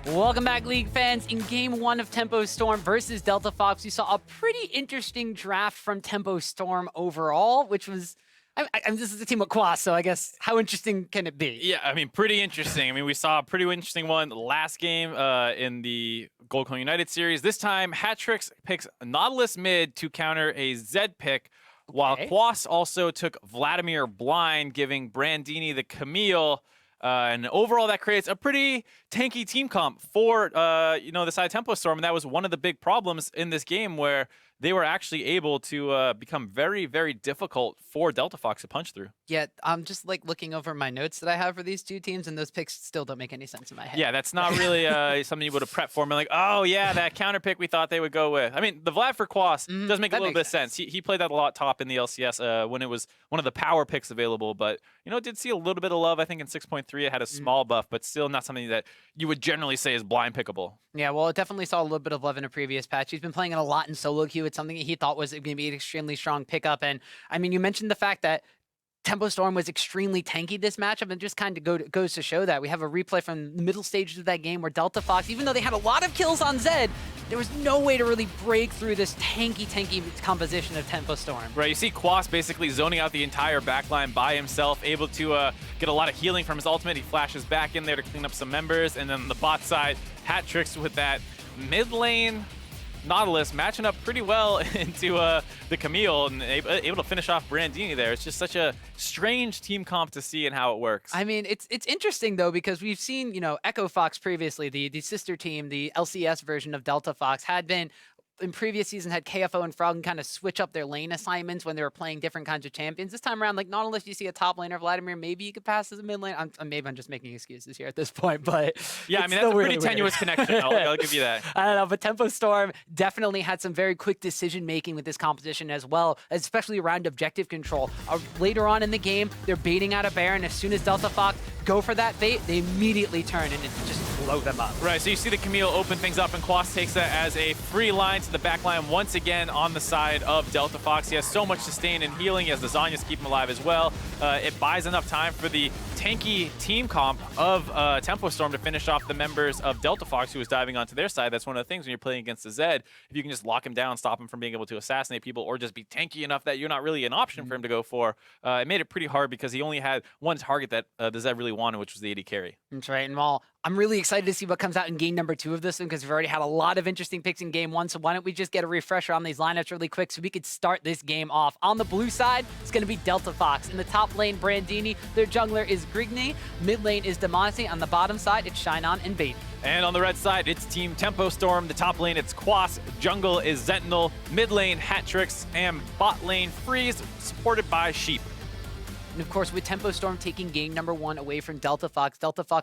Welcome back, League fans. In Game 1 of Tempo Storm versus Delta Fox, we saw a pretty interesting draft from Tempo Storm overall, which was... this is a team with Quas, so I guess how interesting can it be? Yeah, I mean, pretty interesting. I mean, we saw a pretty interesting one last game in the Gold Coin United series. This time, Hatrix picks Nautilus mid to counter a Zed pick, while Quas also took Vladimir blind, giving Brandini the Camille. And overall, that creates a pretty tanky team comp for the side of Tempo Storm, and that was one of the big problems in this game, where they were actually able to become very, very difficult for Delta Fox to punch through. Yeah, I'm just like looking over my notes that I have for these two teams, and those picks still don't make any sense in my head. Yeah, that's not really something you would have prepped for. And like, oh yeah, that counter pick we thought they would go with. I mean, the Vlad for Quas does make a little bit of sense. He played that a lot top in the LCS when it was one of the power picks available, but did see a little bit of love. I think in 6.3 it had a small buff, but still not something that you would generally say is blind pickable. Yeah, well, it definitely saw a little bit of love in a previous patch. He's been playing it a lot in solo queue. It's something that he thought was going to be an extremely strong pickup. And I mean, you mentioned the fact that Tempo Storm was extremely tanky this matchup, and just kind of goes to show that. We have a replay from the middle stages of that game where Delta Fox, even though they had a lot of kills on Zed, there was no way to really break through this tanky composition of Tempo Storm. Right, you see Quas basically zoning out the entire backline by himself, able to get a lot of healing from his ultimate. He flashes back in there to clean up some members, and then on the bot side, Hatrix with that mid lane Nautilus matching up pretty well into the Camille and able to finish off Brandini there. It's just such a strange team comp to see and how it works. I mean, it's interesting, though, because we've seen, Echo Fox previously, the sister team, the LCS version of Delta Fox, had been... in previous season had KFO and Frog kind of switch up their lane assignments when they were playing different kinds of champions. This time around, like, not unless you see a top laner, Vladimir, maybe you could pass as a mid lane. Maybe I'm just making excuses here at this point, but yeah, I mean, that's a pretty tenuous connection. I'll give you that. I don't know, but Tempo Storm definitely had some very quick decision making with this composition as well, especially around objective control. Later on in the game, they're baiting out a Baron. As soon as Delta Fox go for that bait, they immediately turn and just blow them up. Right, so you see the Camille open things up, and Quas takes that as a free line to the back line once again on the side of Delta Fox. He has so much sustain and healing. He has the Zhonya's keep him alive as well. It buys enough time for the tanky team comp of Tempo Storm to finish off the members of Delta Fox who was diving onto their side. That's one of the things when you're playing against the Zed. If you can just lock him down, stop him from being able to assassinate people, or just be tanky enough that you're not really an option for him to go for, it made it pretty hard because he only had one target that the Zed really wanted, which was the AD carry. That's right, and while I'm really excited to see what comes out in game number 2 of this one, because we've already had a lot of interesting picks in game 1, so why don't we just get a refresher on these lineups really quick so we could start this game off. On the blue side, it's going to be Delta Fox. In the top lane, Brandini. Their jungler is Grigny. Mid lane is Demonte. On the bottom side, it's Shinon and Bait. And on the red side, it's Team Tempo Storm. The top lane, it's Quas. Jungle is Sentinel. Mid lane, Hatrix. And bot lane, Freeze, supported by Sheep. And of course, with Tempo Storm taking game number 1 away from Delta Fox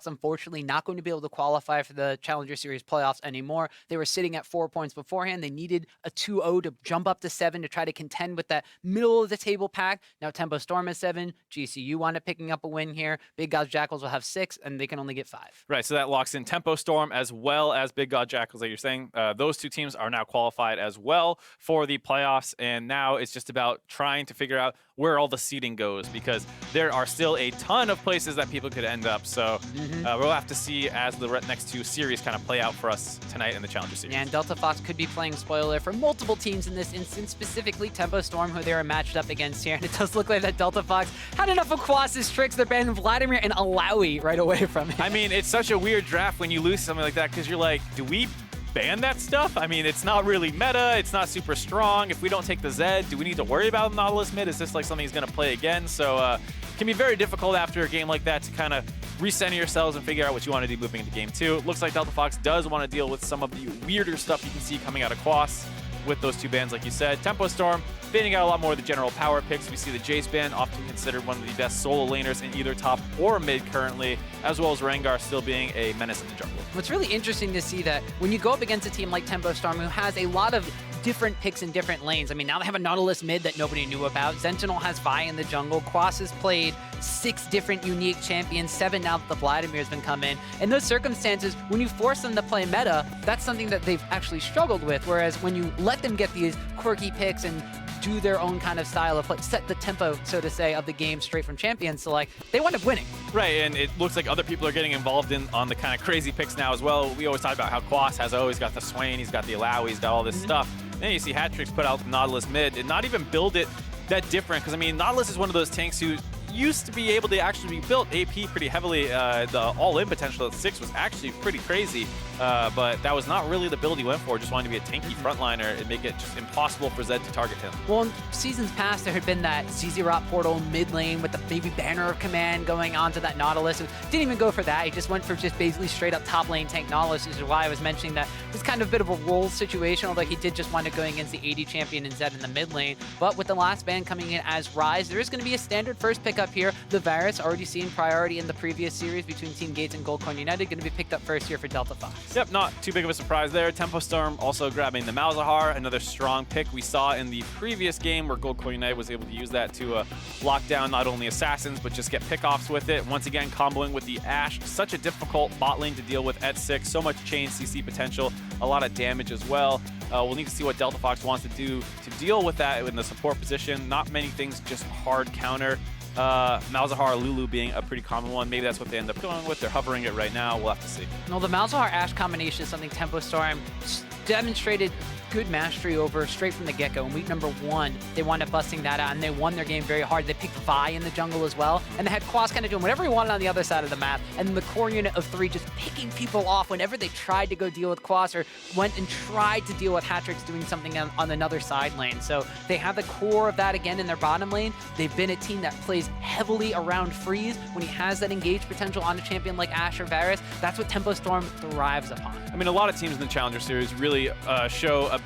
unfortunately not going to be able to qualify for the Challenger Series playoffs anymore. They were sitting at 4 points beforehand. They needed a 2-0 to jump up to 7 to try to contend with that middle of the table pack. Now Tempo Storm is 7. GCU wound up picking up a win here. Big God Jackals will have 6, and they can only get 5. Right, so that locks in Tempo Storm as well as Big God Jackals, like you're saying. Those two teams are now qualified as well for the playoffs, and now it's just about trying to figure out where all the seeding goes, because there are still a ton of places that people could end up. So we'll have to see as the next 2 series kind of play out for us tonight in the Challenger Series. Yeah, and Delta Fox could be playing spoiler for multiple teams in this instance, specifically Tempo Storm, who they were matched up against here. And it does look like that Delta Fox had enough of Quas's tricks. They're banning Vladimir and Alawi right away from it. I mean, it's such a weird draft when you lose something like that, because you're like, do we ban that stuff? I mean, it's not really meta. It's not super strong. If we don't take the Zed, do we need to worry about Nautilus mid? Is this like something he's going to play again? So it can be very difficult after a game like that to kind of recenter yourselves and figure out what you want to do moving into game 2. It looks like Delta Fox does want to deal with some of the weirder stuff you can see coming out of Quas with those 2 bans, like you said. Tempo Storm banning out a lot more of the general power picks. We see the Jace ban, often considered one of the best solo laners in either top or mid currently, as well as Rengar still being a menace in the jungle. What's really interesting to see that when you go up against a team like Tempo Storm, who has a lot of different picks in different lanes. I mean, now they have a Nautilus mid that nobody knew about. Sentinel has Vi in the jungle. Quas has played 6 different unique champions, 7 now that the Vladimir's been come in. In those circumstances, when you force them to play meta, that's something that they've actually struggled with, whereas when you let them get these quirky picks and do their own kind of style of play, set the tempo, so to say, of the game straight from champions. So like they wind up winning. Right, and it looks like other people are getting involved on the kind of crazy picks now as well. We always talk about how Quas has always got the Swain, he's got the Alawi, he's got all this stuff. Then you see Hattrix put out the Nautilus mid and not even build it that different, because I mean Nautilus is one of those tanks who used to be able to actually be built AP pretty heavily. The all-in potential at 6 was actually pretty crazy, but that was not really the build he went for. Just wanted to be a tanky frontliner and make it just impossible for Zed to target him. Well, in seasons past, there had been that CZ Rot portal mid lane with the maybe banner of command going onto that Nautilus. It didn't even go for that. He just went for just basically straight up top lane tank Nautilus, which is why I was mentioning that it was kind of a bit of a role situation, although he did just wind up going against the AD champion and Zed in the mid lane. But with the last ban coming in as Rise, there is going to be a standard first pickup here. The Varus, already seen priority in the previous series between Team Gates and Goldcoin United, going to be picked up first here for Delta Fox. Yep, not too big of a surprise there. Tempo Storm also grabbing the Malzahar, another strong pick we saw in the previous game where Goldcoin United was able to use that to lock down not only assassins, but just get pickoffs with it. Once again, comboing with the Ashe. Such a difficult bot lane to deal with at 6. So much chain CC potential, a lot of damage as well. We'll need to see what Delta Fox wants to do to deal with that in the support position. Not many things, just hard counter. Malzahar, Lulu being a pretty common one. Maybe that's what they end up going with. They're hovering it right now. We'll have to see. Well, the Malzahar Ashe combination is something Tempo Storm demonstrated good mastery over straight from the get-go. In week number 1, they wound up busting that out, and they won their game very hard. They picked Vi in the jungle as well, and they had Quas kind of doing whatever he wanted on the other side of the map, and the core unit of 3 just picking people off whenever they tried to go deal with Quas or went and tried to deal with Hattrix doing something on another side lane. So they have the core of that again in their bottom lane. They've been a team that plays heavily around Freeze. When he has that engaged potential on a champion like Ashe or Varus, that's what Tempo Storm thrives upon. I mean, a lot of teams in the Challenger Series really show a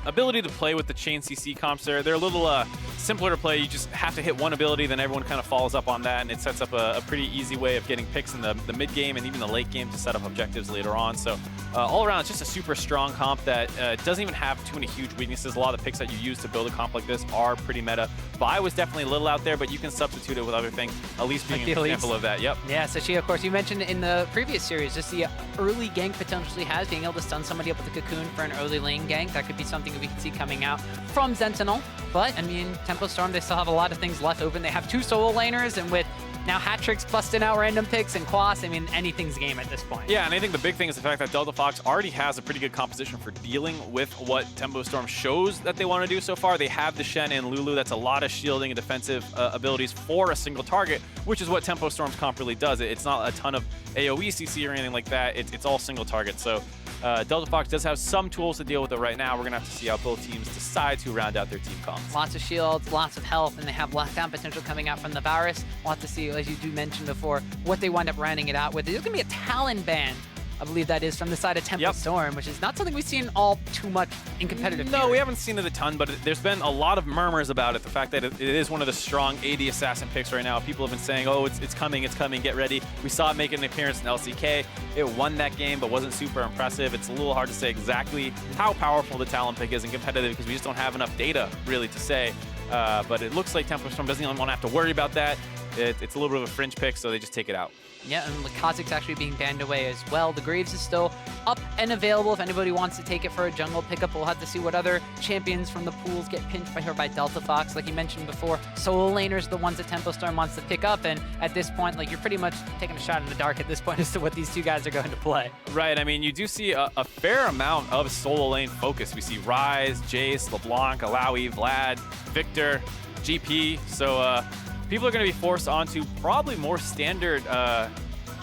ability to play with the chain CC comps there. They're a little simpler to play. You just have to hit one ability, then everyone kind of follows up on that, and it sets up a pretty easy way of getting picks in the mid game and even the late game to set up objectives later on. So all around, it's just a super strong comp that doesn't even have too many huge weaknesses. A lot of the picks that you use to build a comp like this are pretty meta. Vi was definitely a little out there, but you can substitute it with other things. Elise being an example of that. Yep. Yeah, so she, of course, you mentioned in the previous series, just the early gank potential she has, being able to stun somebody up with a cocoon for an early lane gank. That could be something that we can see coming out from Sentinel. But, I mean, Tempo Storm, they still have a lot of things left open. They have 2 solo laners, and with now Hattrix busting out random picks and Quas, I mean, anything's game at this point. Yeah, and I think the big thing is the fact that Delta Fox already has a pretty good composition for dealing with what Tempo Storm shows that they want to do so far. They have the Shen and Lulu. That's a lot of shielding and defensive abilities for a single target, which is what Tempo Storm's comp really does. It's not a ton of AoE CC or anything like that. It's all single target. So Delta Fox does have some tools to deal with it right now. We're going to have to see how both teams decide to round out their team comps. Lots of shields, lots of health, and they have lockdown potential coming out from the Varus. We'll have to see, as you do mention before, what they wind up rounding it out with. There's going to be a Talon ban, I believe that is, from the side of Tempo Storm, which is not something we've seen all too much in competitive No, theory. we haven't seen it a ton, but there's been a lot of murmurs about it. The fact that it is one of the strong AD assassin picks right now. People have been saying, oh, it's coming, get ready. We saw it make an appearance in LCK. It won that game, but wasn't super impressive. It's a little hard to say exactly how powerful the Talon pick is in competitive because we just don't have enough data, really, to say. But it looks like Tempo Storm doesn't even want to have to worry about that. It's a little bit of a fringe pick, so they just take it out. Yeah, and Kha'Zix's actually being banned away as well. The Graves is still up and available if anybody wants to take it for a jungle pickup. We'll have to see what other champions from the pools get pinched by her by Delta Fox. Like you mentioned before, solo laners the ones that Tempo Storm wants to pick up, and at this point, like, you're pretty much taking a shot in the dark at this point as to what these 2 guys are going to play. Right, I mean, you do see a fair amount of solo lane focus. We see Rise, Jace, LeBlanc, Alawi, Vlad, Victor, GP, so people are going to be forced onto probably more standard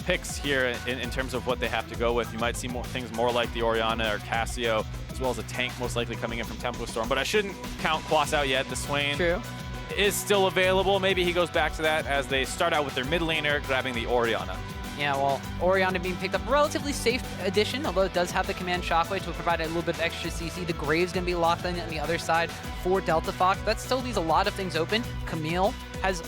picks here in terms of what they have to go with. You might see more like the Orianna or Cassio, as well as a tank most likely coming in from Tempo Storm. But I shouldn't count Quas out yet. The Swain is still available. Maybe he goes back to that as they start out with their mid laner grabbing the Orianna. Yeah, well, Orianna being picked up, a relatively safe addition, although it does have the command shockwave to provide a little bit of extra CC. The Graves going to be locked in on the other side for Delta Fox. That still leaves a lot of things open. Camille has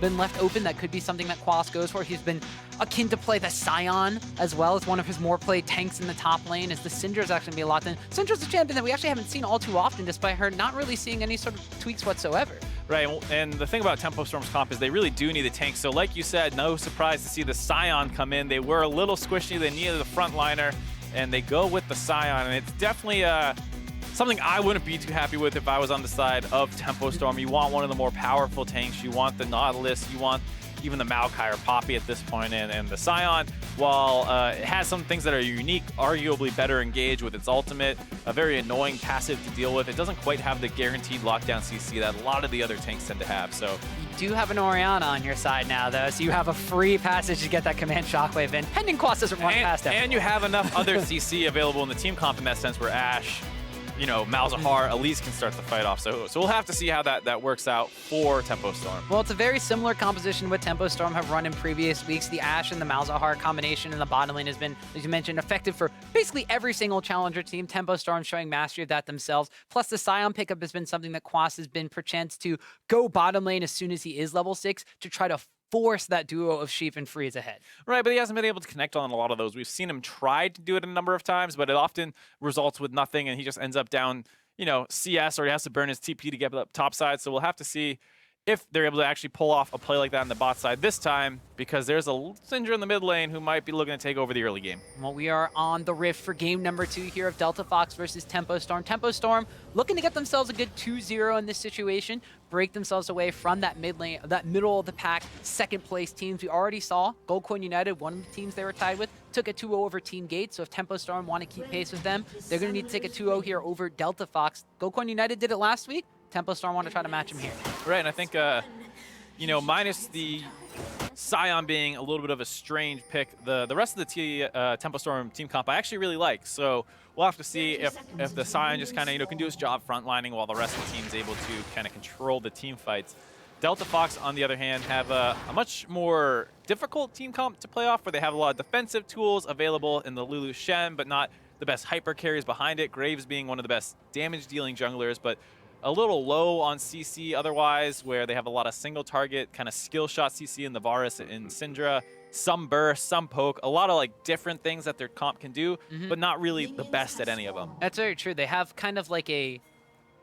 been left open. That could be something that Quas goes for. He's been akin to play the Scion as well as one of his more played tanks in the top lane, as the Syndra's actually going to be locked in. Syndra's a champion that we actually haven't seen all too often, despite her not really seeing any sort of tweaks whatsoever. Right, and the thing about Tempo Storm's comp is they really do need a tank. So like you said, no surprise to see the Scion come in. They were a little squishy. They needed a frontliner, and they go with the Scion. And it's definitely something I wouldn't be too happy with if I was on the side of Tempo Storm. You want one of the more powerful tanks. You want the Nautilus. You want even the Maokai or Poppy at this point, and the Scion, while it has some things that are unique, arguably better engaged with its ultimate, a very annoying passive to deal with. It doesn't quite have the guaranteed lockdown CC that a lot of the other tanks tend to have. So you do have an Orianna on your side now, though, so you have a free passage to get that command shockwave in, pending Quas doesn't run past it. And you have enough other CC available in the team comp in that sense where Ashe, you know, Malzahar, Elise can start the fight off. So we'll have to see how that works out for Tempo Storm. Well, it's a very similar composition what Tempo Storm have run in previous weeks. The Ashe and the Malzahar combination in the bottom lane has been, as you mentioned, effective for basically every single challenger team. Tempo Storm showing mastery of that themselves. Plus, the Scion pickup has been something that Quas has been perchance to go bottom lane as soon as he is level 6 to try to force that duo of Sheep and Freeze ahead. Right, but he hasn't been able to connect on a lot of those. We've seen him try to do it a number of times, but it often results with nothing, and he just ends up down, you know, CS, or he has to burn his TP to get up top side. So we'll have to see if they're able to actually pull off a play like that on the bot side this time, because there's a Syndra in the mid lane who might be looking to take over the early game. Well, we are on the Rift for game number 2 here of Delta Fox versus Tempo Storm. Tempo Storm looking to get themselves a good 2-0 in this situation, break themselves away from that mid lane, that middle of the pack, second place teams. We already saw Gold Coin United, one of the teams they were tied with, took a 2-0 over Team Gate. So if Tempo Storm want to keep pace with them, they're going to need to take a 2-0 here over Delta Fox. Gold Coin United did it last week. Tempo Storm want to try to match him here. Right, and I think, you know, minus the Scion being a little bit of a strange pick, the rest of the Tempo Storm team comp I actually really like. So we'll have to see if the Scion just kind of, you know, can do his job frontlining while the rest of the team is able to kind of control the team fights. Delta Fox, on the other hand, have a much more difficult team comp to play off, where they have a lot of defensive tools available in the Lulu Shen, but not the best hyper carries behind it. Graves being one of the best damage-dealing junglers, but a little low on CC otherwise, where they have a lot of single target kind of skill shot CC in the Varus and Syndra, some burst, some poke, a lot of like different things that their comp can do, but not really the best at any of them. That's very true. They have kind of like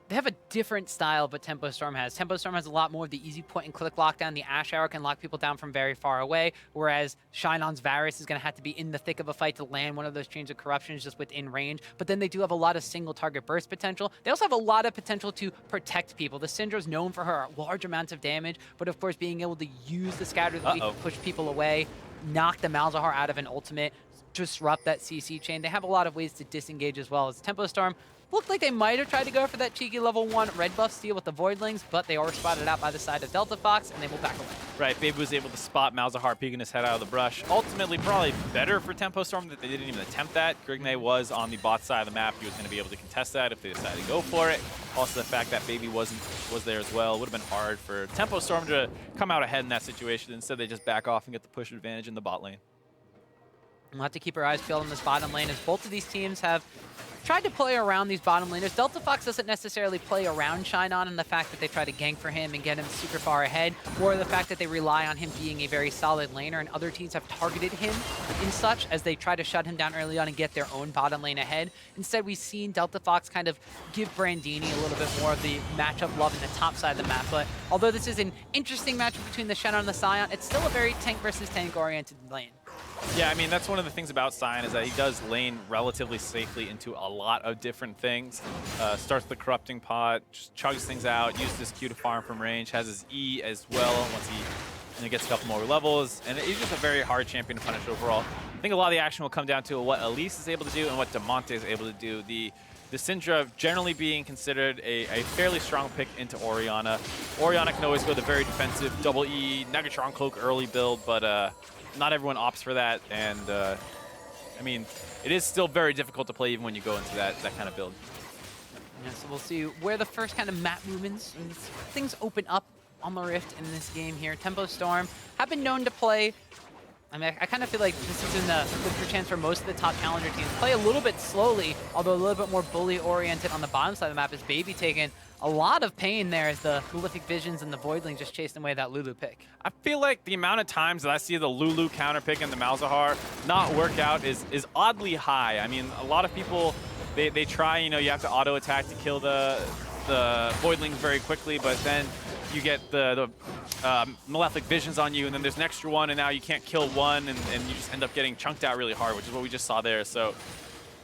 they have a different style, but Tempo Storm has. Tempo Storm has a lot more of the easy point and click lockdown. The Ashe Arrow can lock people down from very far away, whereas Shinon's Varus is going to have to be in the thick of a fight to land one of those chains of corruptions just within range. But then they do have a lot of single target burst potential. They also have a lot of potential to protect people. The Syndra is known for her large amounts of damage, but of course being able to use the Scatter the Weak to push people away, knock the Malzahar out of an ultimate, disrupt that CC chain. They have a lot of ways to disengage as well. As Tempo Storm looked like they might have tried to go for that cheeky level 1 red buff steal with the Voidlings, but they are spotted out by the side of Delta Fox, and they will back away. Right, Baby was able to spot Malzahar peeking his head out of the brush. Ultimately, probably better for Tempo Storm that they didn't even attempt that. Grignay was on the bot side of the map. He was going to be able to contest that if they decided to go for it. Also, the fact that Baby was there as well would have been hard for Tempo Storm to come out ahead in that situation. Instead, they just back off and get the push advantage in the bot lane. We'll have to keep our eyes peeled on this bottom lane, as both of these teams have tried to play around these bottom laners. Delta Fox doesn't necessarily play around Shinon in the fact that they try to gank for him and get him super far ahead, or the fact that they rely on him being a very solid laner, and other teams have targeted him in such as they try to shut him down early on and get their own bottom lane ahead. Instead, we've seen Delta Fox kind of give Brandini a little bit more of the matchup love in the top side of the map. But although this is an interesting matchup between the Shen and the Scion, it's still a very tank versus tank oriented lane. Yeah, I mean, that's one of the things about Scion, is that he does lane relatively safely into a lot of different things. Starts the corrupting pot, just chugs things out, uses his Q to farm from range, has his E as well once he gets a couple more levels, and he's just a very hard champion to punish overall. I think a lot of the action will come down to what Elise is able to do and what Damonte is able to do. The Syndra generally being considered a fairly strong pick into Orianna. Orianna can always go the very defensive double E, Negatron Cloak early build, but not everyone opts for that, and I mean, it is still very difficult to play even when you go into that kind of build. Yeah, so we'll see where the first kind of map movements and things open up on the Rift in this game here. Tempo Storm have been known to play, I mean, I kind of feel like this is in the chance for most of the top challenger teams. Play a little bit slowly, although a little bit more bully-oriented on the bottom side of the map, as Baby taking a lot of pain there as the Prolific Visions and the Voidling just chased away that Lulu pick. I feel like the amount of times that I see the Lulu counter pick and the Malzahar not work out is oddly high. I mean, a lot of people, they try, you know, you have to auto-attack to kill the Voidlings very quickly, but then you get the Malefic Visions on you, and then there's an extra one, and now you can't kill one, and you just end up getting chunked out really hard, which is what we just saw there. So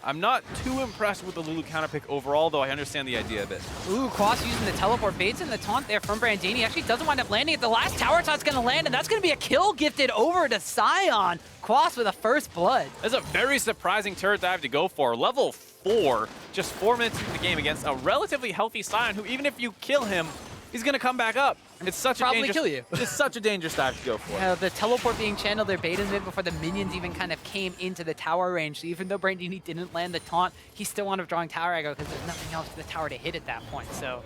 I'm not too impressed with the Lulu counter pick overall, though I understand the idea of it. Ooh, Quas using the teleport, baits in the taunt there from Brandini. Actually doesn't wind up landing it. The last tower taunt's going to land, and that's going to be a kill gifted over to Sion. Quas with a first blood. That's a very surprising turret dive to go for. Level 4, just 4 minutes into the game against a relatively healthy Sion, who even if you kill him, he's going to come back up. It's such Probably a dangerous, kill you. It's such a dangerous dive to go for. The teleport being channeled, they're baiting it before the minions even kind of came into the tower range. So even though Brandini didn't land the taunt, he still wound up drawing tower aggro because there's nothing else for the tower to hit at that point. So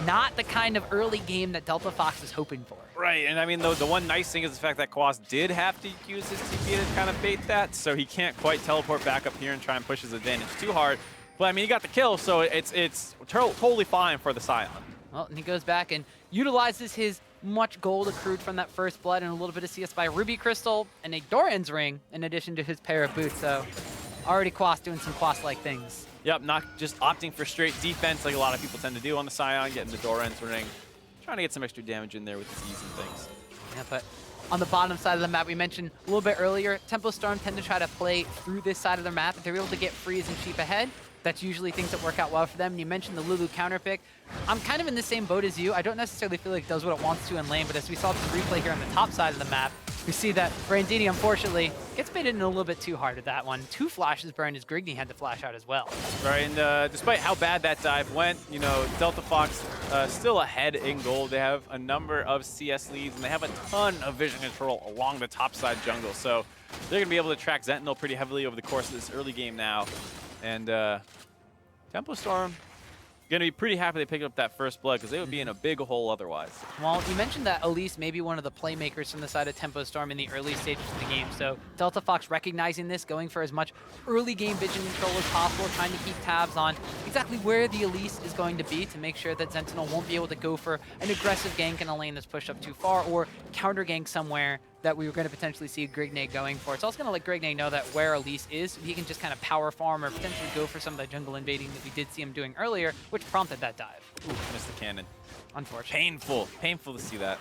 not the kind of early game that Delta Fox is hoping for. Right, and I mean, the one nice thing is the fact that Quas did have to use his TP to kind of bait that, so he can't quite teleport back up here and try and push his advantage too hard. But I mean, he got the kill, so it's totally fine for the Sion. Well, and he goes back and utilizes his much gold accrued from that first blood and a little bit of CS by Ruby Crystal and a Doran's ring in addition to his pair of boots. So already Quas doing some Quas-like things. Yep, not just opting for straight defense like a lot of people tend to do on the Sion, getting the Doran's ring, trying to get some extra damage in there with his easy things. Yeah, but on the bottom side of the map, we mentioned a little bit earlier, Tempo Storm tend to try to play through this side of the map. If they're able to get freeze and sheep ahead, that's usually things that work out well for them. And you mentioned the Lulu counter pick. I'm kind of in the same boat as you. I don't necessarily feel like it does what it wants to in lane, but as we saw this replay here on the top side of the map, we see that Brandini, unfortunately, gets baited in a little bit too hard with that one. 2 flashes burned as Grigney had to flash out as well. Right, and despite how bad that dive went, you know, Delta Fox still ahead in gold. They have a number of CS leads, and they have a ton of vision control along the top side jungle. So they're going to be able to track Sentinel pretty heavily over the course of this early game now. And Tempo Storm going to be pretty happy they picked up that first blood because they would be in a big hole otherwise. Well, you mentioned that Elise may be one of the playmakers from the side of Tempo Storm in the early stages of the game. So Delta Fox recognizing this, going for as much early game vision control as possible, trying to keep tabs on exactly where the Elise is going to be to make sure that Sentinel won't be able to go for an aggressive gank in a lane that's pushed up too far or counter gank somewhere that we were going to potentially see Grigney going for. It's also going to let Grigney know that where Elise is, he can just kind of power farm or potentially go for some of the jungle invading that we did see him doing earlier, which prompted that dive. Ooh, missed the cannon. Unfortunately. Painful to see that.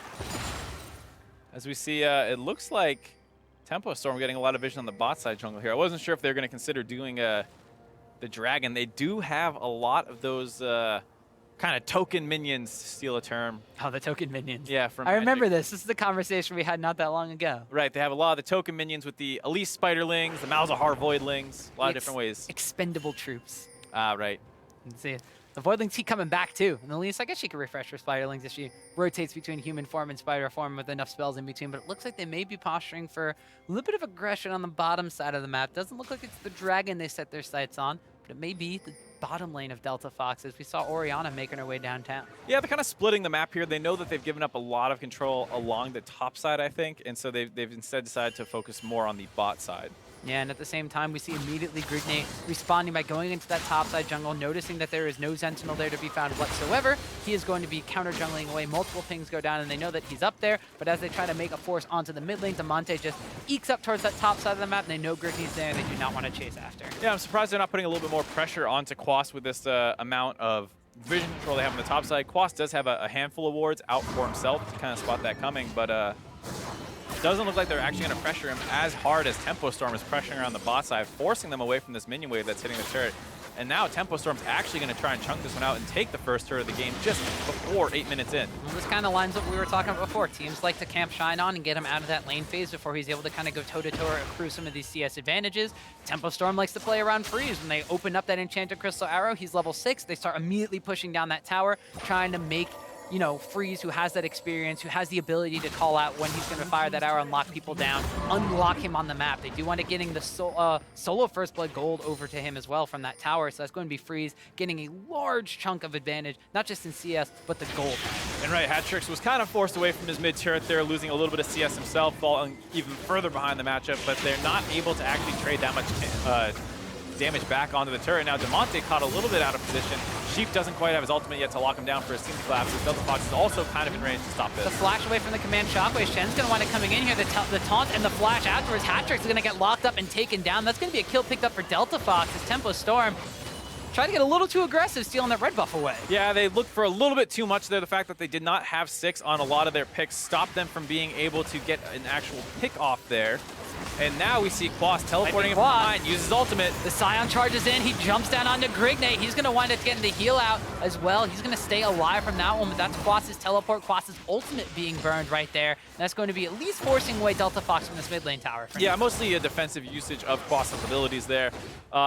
As we see, it looks like Tempo Storm getting a lot of vision on the bot side jungle here. I wasn't sure if they were going to consider doing the dragon. They do have a lot of those kind of token minions, to steal a term. Oh, the token minions. Yeah, from I remember Magic. this. This is the conversation we had not that long ago. Right, they have a lot of the token minions with the Elise Spiderlings, the Malzahar Voidlings, a lot of different ways. Expendable troops. Right. Let's see. The Voidlings keep coming back too. And Elise, I guess she could refresh her Spiderlings if she rotates between human form and spider form with enough spells in between. But it looks like they may be posturing for a little bit of aggression on the bottom side of the map. Doesn't look like it's the dragon they set their sights on, but it may be the bottom lane of Delta Fox as we saw Orianna making her way downtown. Yeah, they're kind of splitting the map here. They know that they've given up a lot of control along the top side, I think, and so they've instead decided to focus more on the bot side. Yeah, and at the same time, we see immediately Grigney responding by going into that topside jungle, noticing that there is no Sentinel there to be found whatsoever. He is going to be counter-jungling away. Multiple pings go down, and they know that he's up there. But as they try to make a force onto the mid lane, Damonte just ekes up towards that top side of the map, and they know Grigney's there, and they do not want to chase after. Yeah, I'm surprised they're not putting a little bit more pressure onto Quas with this amount of vision control they have on the top side. Quas does have a handful of wards out for himself to kind of spot that coming, but doesn't look like they're actually going to pressure him as hard as Tempo Storm is pressuring around the bot side, forcing them away from this minion wave that's hitting the turret. And now Tempo Storm's actually going to try and chunk this one out and take the first turret of the game just before 8 minutes in. Well, this kind of lines up what we were talking about before. Teams like to camp Shine on and get him out of that lane phase before he's able to kind of go toe-to-toe or accrue some of these CS advantages. Tempo Storm likes to play around freeze. When they open up that Enchanted Crystal Arrow, he's level 6. They start immediately pushing down that tower, trying to make, you know, Freeze, who has that experience, who has the ability to call out when he's going to fire that arrow and lock people down, unlock him on the map. They do want to getting the solo First Blood gold over to him as well from that tower, so that's going to be Freeze getting a large chunk of advantage, not just in CS, but the gold. And right, Hatrix was kind of forced away from his mid turret there, losing a little bit of CS himself, falling even further behind the matchup, but they're not able to actually trade that much damage back onto the turret. Now Damonte caught a little bit out of position. Sheep doesn't quite have his ultimate yet to lock him down for a steam collapse. So Delta Fox is also kind of in range to stop this. The flash away from the command shockwave. Shen's going to wind up coming in here. The taunt and the flash afterwards. Hatrix is going to get locked up and taken down. That's going to be a kill picked up for Delta Fox as Tempo Storm tried to get a little too aggressive, stealing that red buff away. Yeah, they looked for a little bit too much there. The fact that they did not have 6 on a lot of their picks stopped them from being able to get an actual pick off there. And now we see Quas teleporting him from behind, uses ultimate. The Scion charges in, he jumps down onto Grignate. He's gonna wind up getting the heal out as well. He's gonna stay alive from that one, but that's Quas's teleport, Quas's ultimate being burned right there. And that's going to be at least forcing away Delta Fox from this mid lane tower. Yeah, mostly a defensive usage of Quas's abilities there.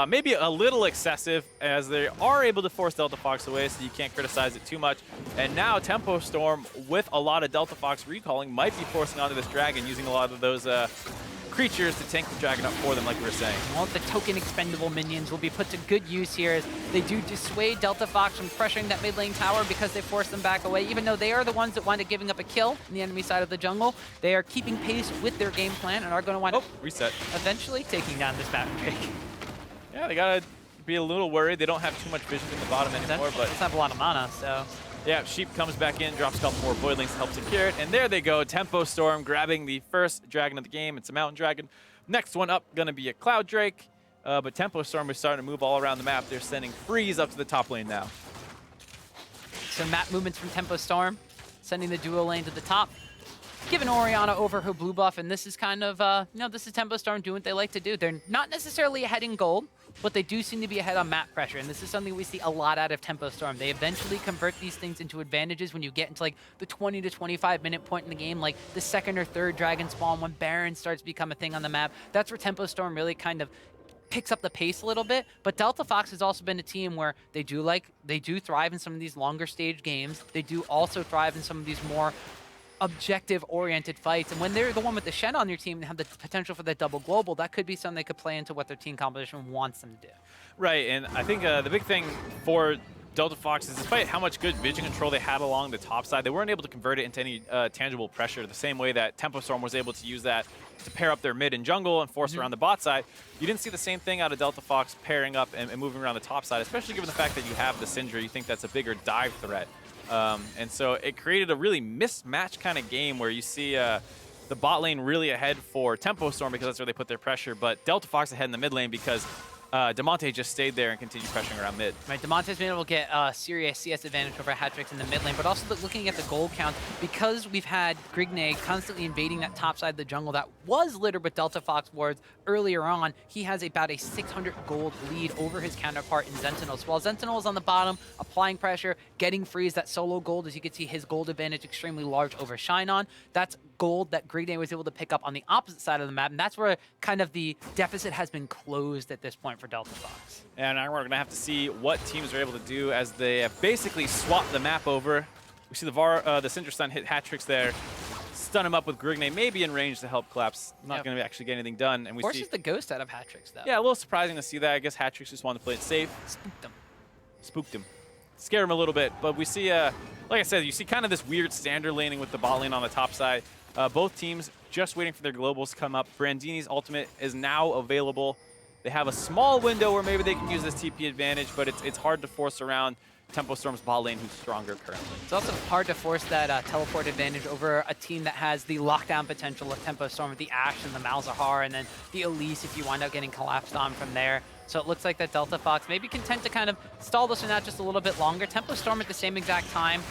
Maybe a little excessive, as they are able to force Delta Fox away, so you can't criticize it too much. And now Tempo Storm, with a lot of Delta Fox recalling, might be forcing onto this dragon, using a lot of those creatures to tank the dragon up for them, like we were saying. Well, the token expendable minions will be put to good use here as they do dissuade Delta Fox from pressuring that mid lane tower because they force them back away. Even though they are the ones that wind up giving up a kill in the enemy side of the jungle, they are keeping pace with their game plan and are going to wind up reset. Eventually taking down this Battle Drake. Yeah, they gotta be a little worried. They don't have too much vision in the bottom anymore, but doesn't have a lot of mana, so. Yeah, Sheep comes back in, drops a couple more Voidlings to help secure it, and there they go. Tempo Storm grabbing the first dragon of the game. It's a Mountain Dragon. Next one up, gonna be a Cloud Drake, but Tempo Storm is starting to move all around the map. They're sending Freeze up to the top lane now. So map movements from Tempo Storm, sending the duo lane to the top, giving Orianna over her blue buff, and this is kind of, this is Tempo Storm doing what they like to do. They're not necessarily ahead in gold, but they do seem to be ahead on map pressure, and this is something we see a lot out of Tempo Storm. They eventually convert these things into advantages when you get into like the 20 to 25 minute point in the game, like the second or third dragon spawn, when Baron starts to become a thing on the map. That's where Tempo Storm really kind of picks up the pace a little bit, but Delta Fox has also been a team where they do thrive in some of these longer stage games. They do also thrive in some of these more objective-oriented fights, and when they're the one with the Shen on your team and have the potential for that double global, that could be something they could play into what their team composition wants them to do. Right, and I think the big thing for Delta Fox is, despite how much good vision control they had along the top side, they weren't able to convert it into any tangible pressure the same way that Tempo Storm was able to use that to pair up their mid and jungle and force around the bot side. You didn't see the same thing out of Delta Fox pairing up and moving around the top side, especially given the fact that you have the Syndra. You think that's a bigger dive threat. And so it created a really mismatched kind of game where you see the bot lane really ahead for Tempo Storm because that's where they put their pressure, but Delta Fox ahead in the mid lane because Damonte just stayed there and continued pressuring around mid. Right, Damonte's been able to get serious CS advantage over Hatrix in the mid lane, but also looking at the gold count, because we've had Grignate constantly invading that top side of the jungle that was littered with Delta Fox wards earlier on, he has about a 600 gold lead over his counterpart in Sentinel. So while Sentinel is on the bottom, applying pressure, getting freeze, that solo gold, as you can see his gold advantage extremely large over Shinon. That's gold that Grignate was able to pick up on the opposite side of the map, and that's where kind of the deficit has been closed at this point for Delta Fox. And now we're going to have to see what teams are able to do as they have basically swapped the map over. We see the Syndra stun hit Hatrix there, stun him up with Grignate, maybe in range to help collapse. Not going to actually get anything done. And we forces the ghost out of Hatrix, though. Yeah, a little surprising to see that. I guess Hatrix just wanted to play it safe. Spooked him. Scare him a little bit. But we see, like I said, you see kind of this weird standard laning with the bot lane on the top side. Both teams just waiting for their globals to come up. Brandini's ultimate is now available. They have a small window where maybe they can use this TP advantage, but it's hard to force around Tempo Storm's bot lane, who's stronger currently. It's also hard to force that teleport advantage over a team that has the lockdown potential of Tempo Storm with the Ashe and the Malzahar, and then the Elise if you wind up getting collapsed on from there. So it looks like that Delta Fox maybe content to kind of stall this one out just a little bit longer. Tempo Storm at the same exact time.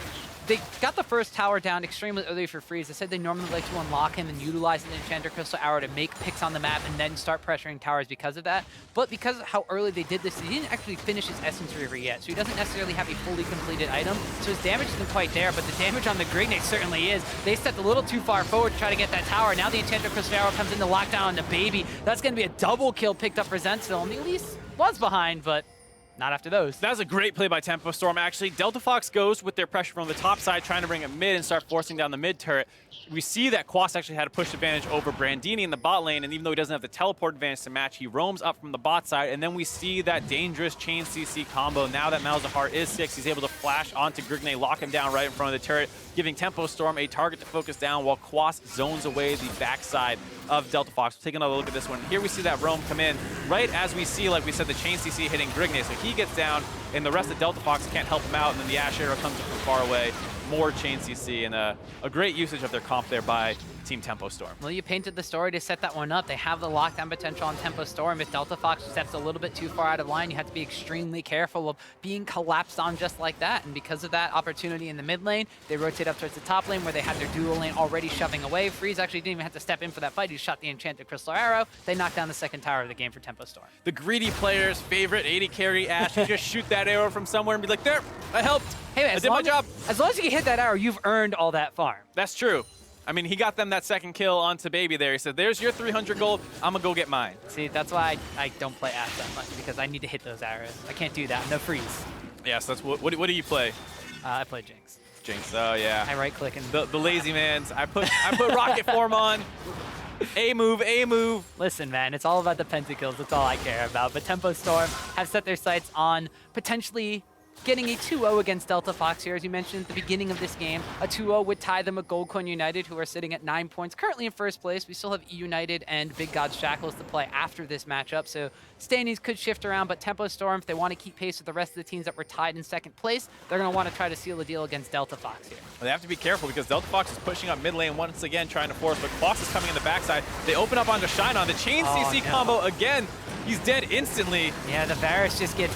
They got the first tower down extremely early for Freeze. They said they normally like to unlock him and utilize an Enchanter Crystal Arrow to make picks on the map and then start pressuring towers because of that. But because of how early they did this, he didn't actually finish his Essence Reaver yet, so he doesn't necessarily have a fully completed item. So his damage isn't quite there, but the damage on the Grignate certainly is. They stepped a little too far forward to try to get that tower. Now the Enchanter Crystal Arrow comes in to lock down on the baby. That's going to be a double kill picked up for Zentil, and the Elise was behind, but not after those. That was a great play by Tempo Storm, actually. Delta Fox goes with their pressure from the top side, trying to bring it mid and start forcing down the mid turret. We see that Quas actually had a push advantage over Brandini in the bot lane, and even though he doesn't have the teleport advantage to match, he roams up from the bot side, and then we see that dangerous chain CC combo. Now that Malzahar is 6, he's able to flash onto Grignate, lock him down right in front of the turret, giving Tempo Storm a target to focus down while Quas zones away the backside of Delta Fox. We'll take another look at this one. Here we see that roam come in right as we see, like we said, the chain CC hitting Grignate. So he gets down, and the rest of Delta Fox can't help him out, and then the Ashe Arrow comes from far away. more chain CC, and a great usage of their comp there by Team Tempo Storm. Well, you painted the story to set that one up. They have the lockdown potential on Tempo Storm. If Delta Fox steps a little bit too far out of line, you have to be extremely careful of being collapsed on just like that. And because of that opportunity in the mid lane, they rotate up towards the top lane where they had their dual lane already shoving away. Freeze actually didn't even have to step in for that fight. He shot the Enchanted Crystal Arrow. They knocked down the second tower of the game for Tempo Storm. The greedy player's favorite 80 carry Ash. You just shoot that arrow from somewhere and be like, there, I helped. Hey, man, I did my job. As long as you can hit that arrow, you've earned all that farm. That's true. I mean, he got them that second kill onto Baby there. He said, there's your 300 gold. I'm going to go get mine. See, that's why I don't play Ash that much, because I need to hit those arrows. I can't do that. No freeze. Yes, that's what do you play? I play Jinx. Jinx, oh yeah. I right click and the lazy mans. I put rocket form on. A move, A move. Listen, man, it's all about the pentakills. That's all I care about. But Tempo Storm have set their sights on potentially getting a 2-0 against Delta Fox here. As you mentioned at the beginning of this game, a 2-0 would tie them with Goldcoin United, who are sitting at 9 points, currently in first place. We still have E United and Big Gods Shackles to play after this matchup, so standings could shift around. But Tempo Storm, if they want to keep pace with the rest of the teams that were tied in second place, they're going to want to try to seal a deal against Delta Fox here. Well, they have to be careful because Delta Fox is pushing up mid lane once again, trying to force, but Fox is coming in the backside. They open up onto Shine On. The chain CC combo again. He's dead instantly. Yeah, the Varus just gets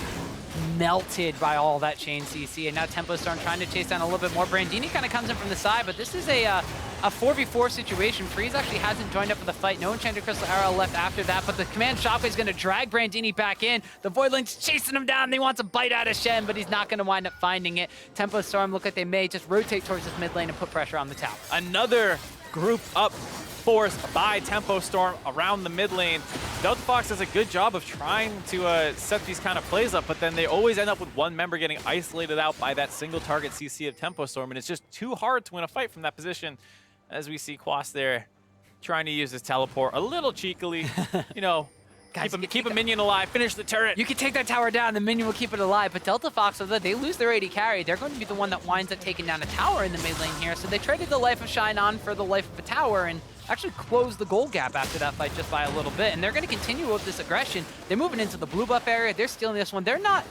melted by all that chain CC, and now Tempo Storm trying to chase down a little bit more. Brandini kind of comes in from the side, but this is a 4v4 situation. Freeze actually hasn't joined up for the fight. No Enchanted Crystal Arrow left after that, but the command shockwave is going to drag Brandini back in. The Voidling's chasing him down. They want to bite out of Shen, but he's not going to wind up finding it. Tempo Storm look like they may just rotate towards this mid lane and put pressure on the tower. Another group up forced by Tempo Storm around the mid lane. Delta Fox does a good job of trying to set these kind of plays up, but then they always end up with one member getting isolated out by that single target CC of Tempo Storm, and it's just too hard to win a fight from that position. As we see Quas there trying to use his teleport a little cheekily, you know, Guys, keep a minion alive, finish the turret. You can take that tower down, the minion will keep it alive, but Delta Fox, although they lose their 80 carry, they're going to be the one that winds up taking down a tower in the mid lane here, so they traded the life of Shine On for the life of a tower, and actually closed the gold gap after that fight just by a little bit, and they're going to continue with this aggression. They're moving into the blue buff area, they're stealing this one. They're not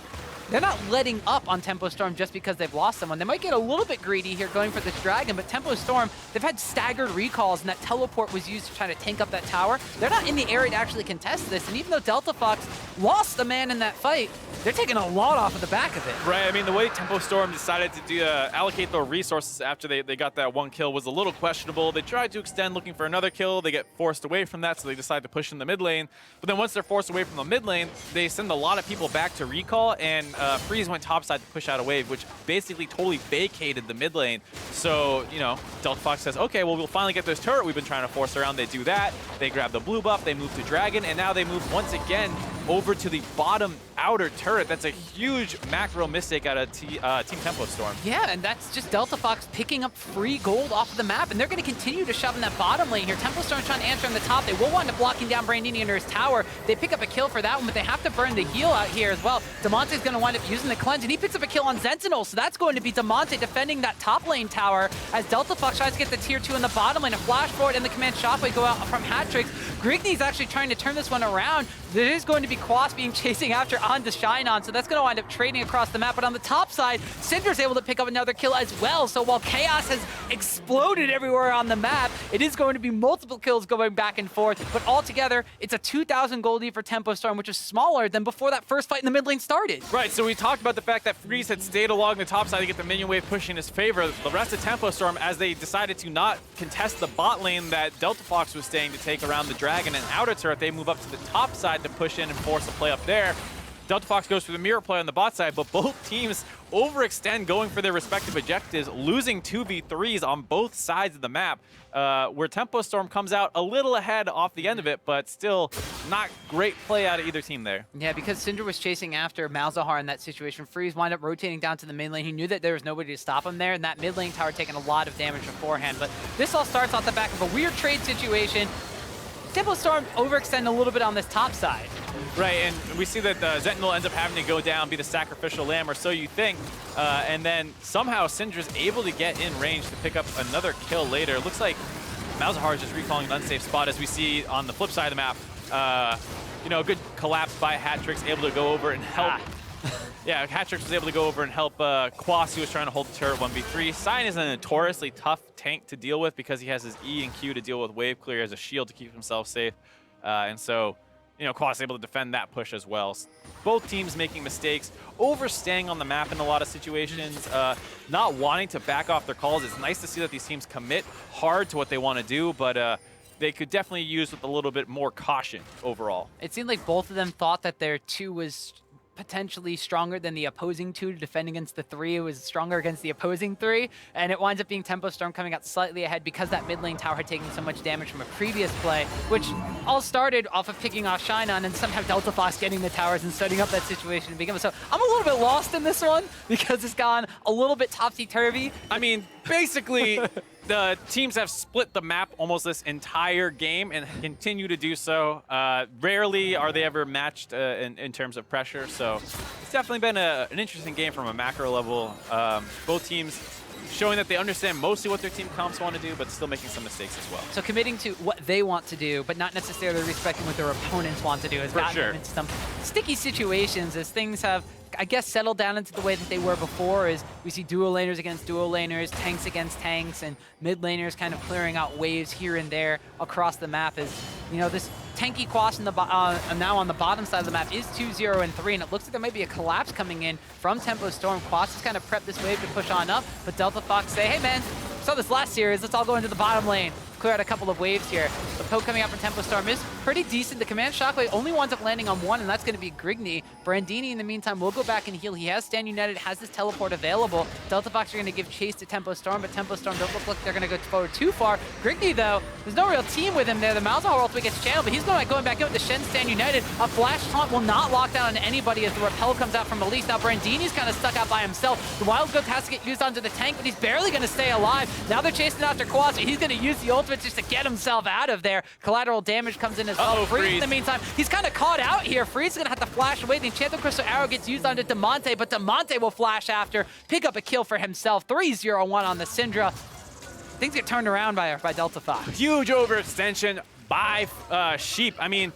letting up on Tempo Storm just because they've lost someone. They might get a little bit greedy here going for this dragon, but Tempo Storm, they've had staggered recalls, and that teleport was used to try to tank up that tower. They're not in the area to actually contest this, and even though Delta Fox lost a man in that fight, they're taking a lot off of the back of it. Right, I mean, the way Tempo Storm decided to allocate their resources after they got that one kill was a little questionable. They tried to extend looking for another kill. They get forced away from that, so they decide to push in the mid lane. But then once they're forced away from the mid lane, they send a lot of people back to recall, and Freeze went topside to push out a wave, which basically totally vacated the mid lane. So, you know, Delta Fox says, okay, well, we'll finally get this turret we've been trying to force around. They do that. They grab the blue buff. They move to Dragon, and now they move once again over to the bottom outer turret. That's a huge macro mistake out of Team Tempo Storm. Yeah, and that's just Delta Fox picking up free gold off of the map, and they're going to continue to shove in that bottom lane here. Tempo Storm trying to answer on the top. They will wind up blocking down Brandini under his tower. They pick up a kill for that one, but they have to burn the heal out here as well. Damonte's going to wind up using the cleanse, and he picks up a kill on Sentinel, so that's going to be Damonte defending that top lane tower as Delta Fox tries to get the tier 2 in the bottom lane. A flash forward and the command shockwave go out from Hatrix. Grigny's actually trying to turn this one around. There is going to be Quas being chasing after on to Shine On, so that's going to wind up trading across the map. But on the top side, Syndra's able to pick up another kill as well. So while chaos has exploded everywhere on the map, it is going to be multiple kills going back and forth. But altogether, it's a 2,000 gold lead for Tempo Storm, which is smaller than before that first fight in the mid lane started. Right, so we talked about the fact that Freeze had stayed along the top side to get the minion wave pushing in his favor. The rest of Tempo Storm, as they decided to not contest the bot lane that Delta Fox was staying to take around the Dragon and outer turret, they move up to the top side to push in and force a play up there. Delta Fox goes for the mirror play on the bot side, but both teams overextend going for their respective objectives, losing 2v3s on both sides of the map, where Tempo Storm comes out a little ahead off the end of it, but still not great play out of either team there. Yeah, because Syndra was chasing after Malzahar in that situation. Freeze wound up rotating down to the mid lane. He knew that there was nobody to stop him there, and that mid lane tower taking a lot of damage beforehand. But this all starts off the back of a weird trade situation. Tempo Storm overextend a little bit on this top side. Right, and we see that Sentinel ends up having to go down, be the sacrificial lamb, or so you think. And then somehow Syndra's able to get in range to pick up another kill later. It looks like Malzahar is just recalling an unsafe spot, as we see on the flip side of the map. You know, a good collapse by Hatrix, able to go over and help Yeah, Hatrix was able to go over and help Quas, who was trying to hold the turret 1v3. Sign is a notoriously tough tank to deal with because he has his E and Q to deal with wave clear as a shield to keep himself safe. And so, you know, Quas able to defend that push as well. Both teams making mistakes, overstaying on the map in a lot of situations, not wanting to back off their calls. It's nice to see that these teams commit hard to what they want to do, but they could definitely use with a little bit more caution overall. It seemed like both of them thought that their 2 was potentially stronger than the opposing 2 to defend against the 3. It was stronger against the opposing 3, and it winds up being Tempo Storm coming out slightly ahead because that mid lane tower had taken so much damage from a previous play, which all started off of picking off Shine On and somehow Delta Fox getting the towers and setting up that situation to begin with. So I'm a little bit lost in this one because it's gone a little bit topsy-turvy. I mean, basically, the teams have split the map almost this entire game and continue to do so. Rarely are they ever matched in terms of pressure, so it's definitely been an interesting game from a macro level. Both teams showing that they understand mostly what their team comps want to do, but still making some mistakes as well. So committing to what they want to do, but not necessarily respecting what their opponents want to do has gotten them into some sticky situations as things have, I guess, settled down into the way that they were before, is we see duo laners against duo laners, tanks against tanks, and mid laners kind of clearing out waves here and there across the map. As you know, this tanky Quas in the now on the bottom side of the map is 2-0 and 3, and it looks like there might be a collapse coming in from Tempo Storm. Quas has kind of prepped this wave to push on up, but Delta Fox say, hey man, saw this last series, let's all go into the bottom lane. Clear out a couple of waves here. The poke coming out from Tempo Storm is pretty decent. The command shockwave only winds up landing on 1, and that's going to be Grigny. Brandini, in the meantime, will go back and heal. He has Stand United, has this teleport available. Delta Fox are going to give chase to Tempo Storm, but Tempo Storm don't look like they're going to go forward too far. Grigny, though, there's no real team with him there. The Malzahar ultimate gets channeled, but he's going back in with the Shen Stand United. A flash taunt will not lock down on anybody as the repel comes out from Elise. Now Brandini's kind of stuck out by himself. The Wild Growth has to get used onto the tank, but he's barely going to stay alive. Now they're chasing after Quas, but he's going to use the ultimate just to get himself out of there. Collateral damage comes in as well. Freeze in the meantime, he's kind of caught out here. Freeze is going to have to flash away. The Enchanted Crystal Arrow gets used onto Demonte, but Demonte will flash after, pick up a kill for himself. 3-0-1 on the Syndra. Things get turned around by Delta Fox. Huge overextension by Sheep. I mean,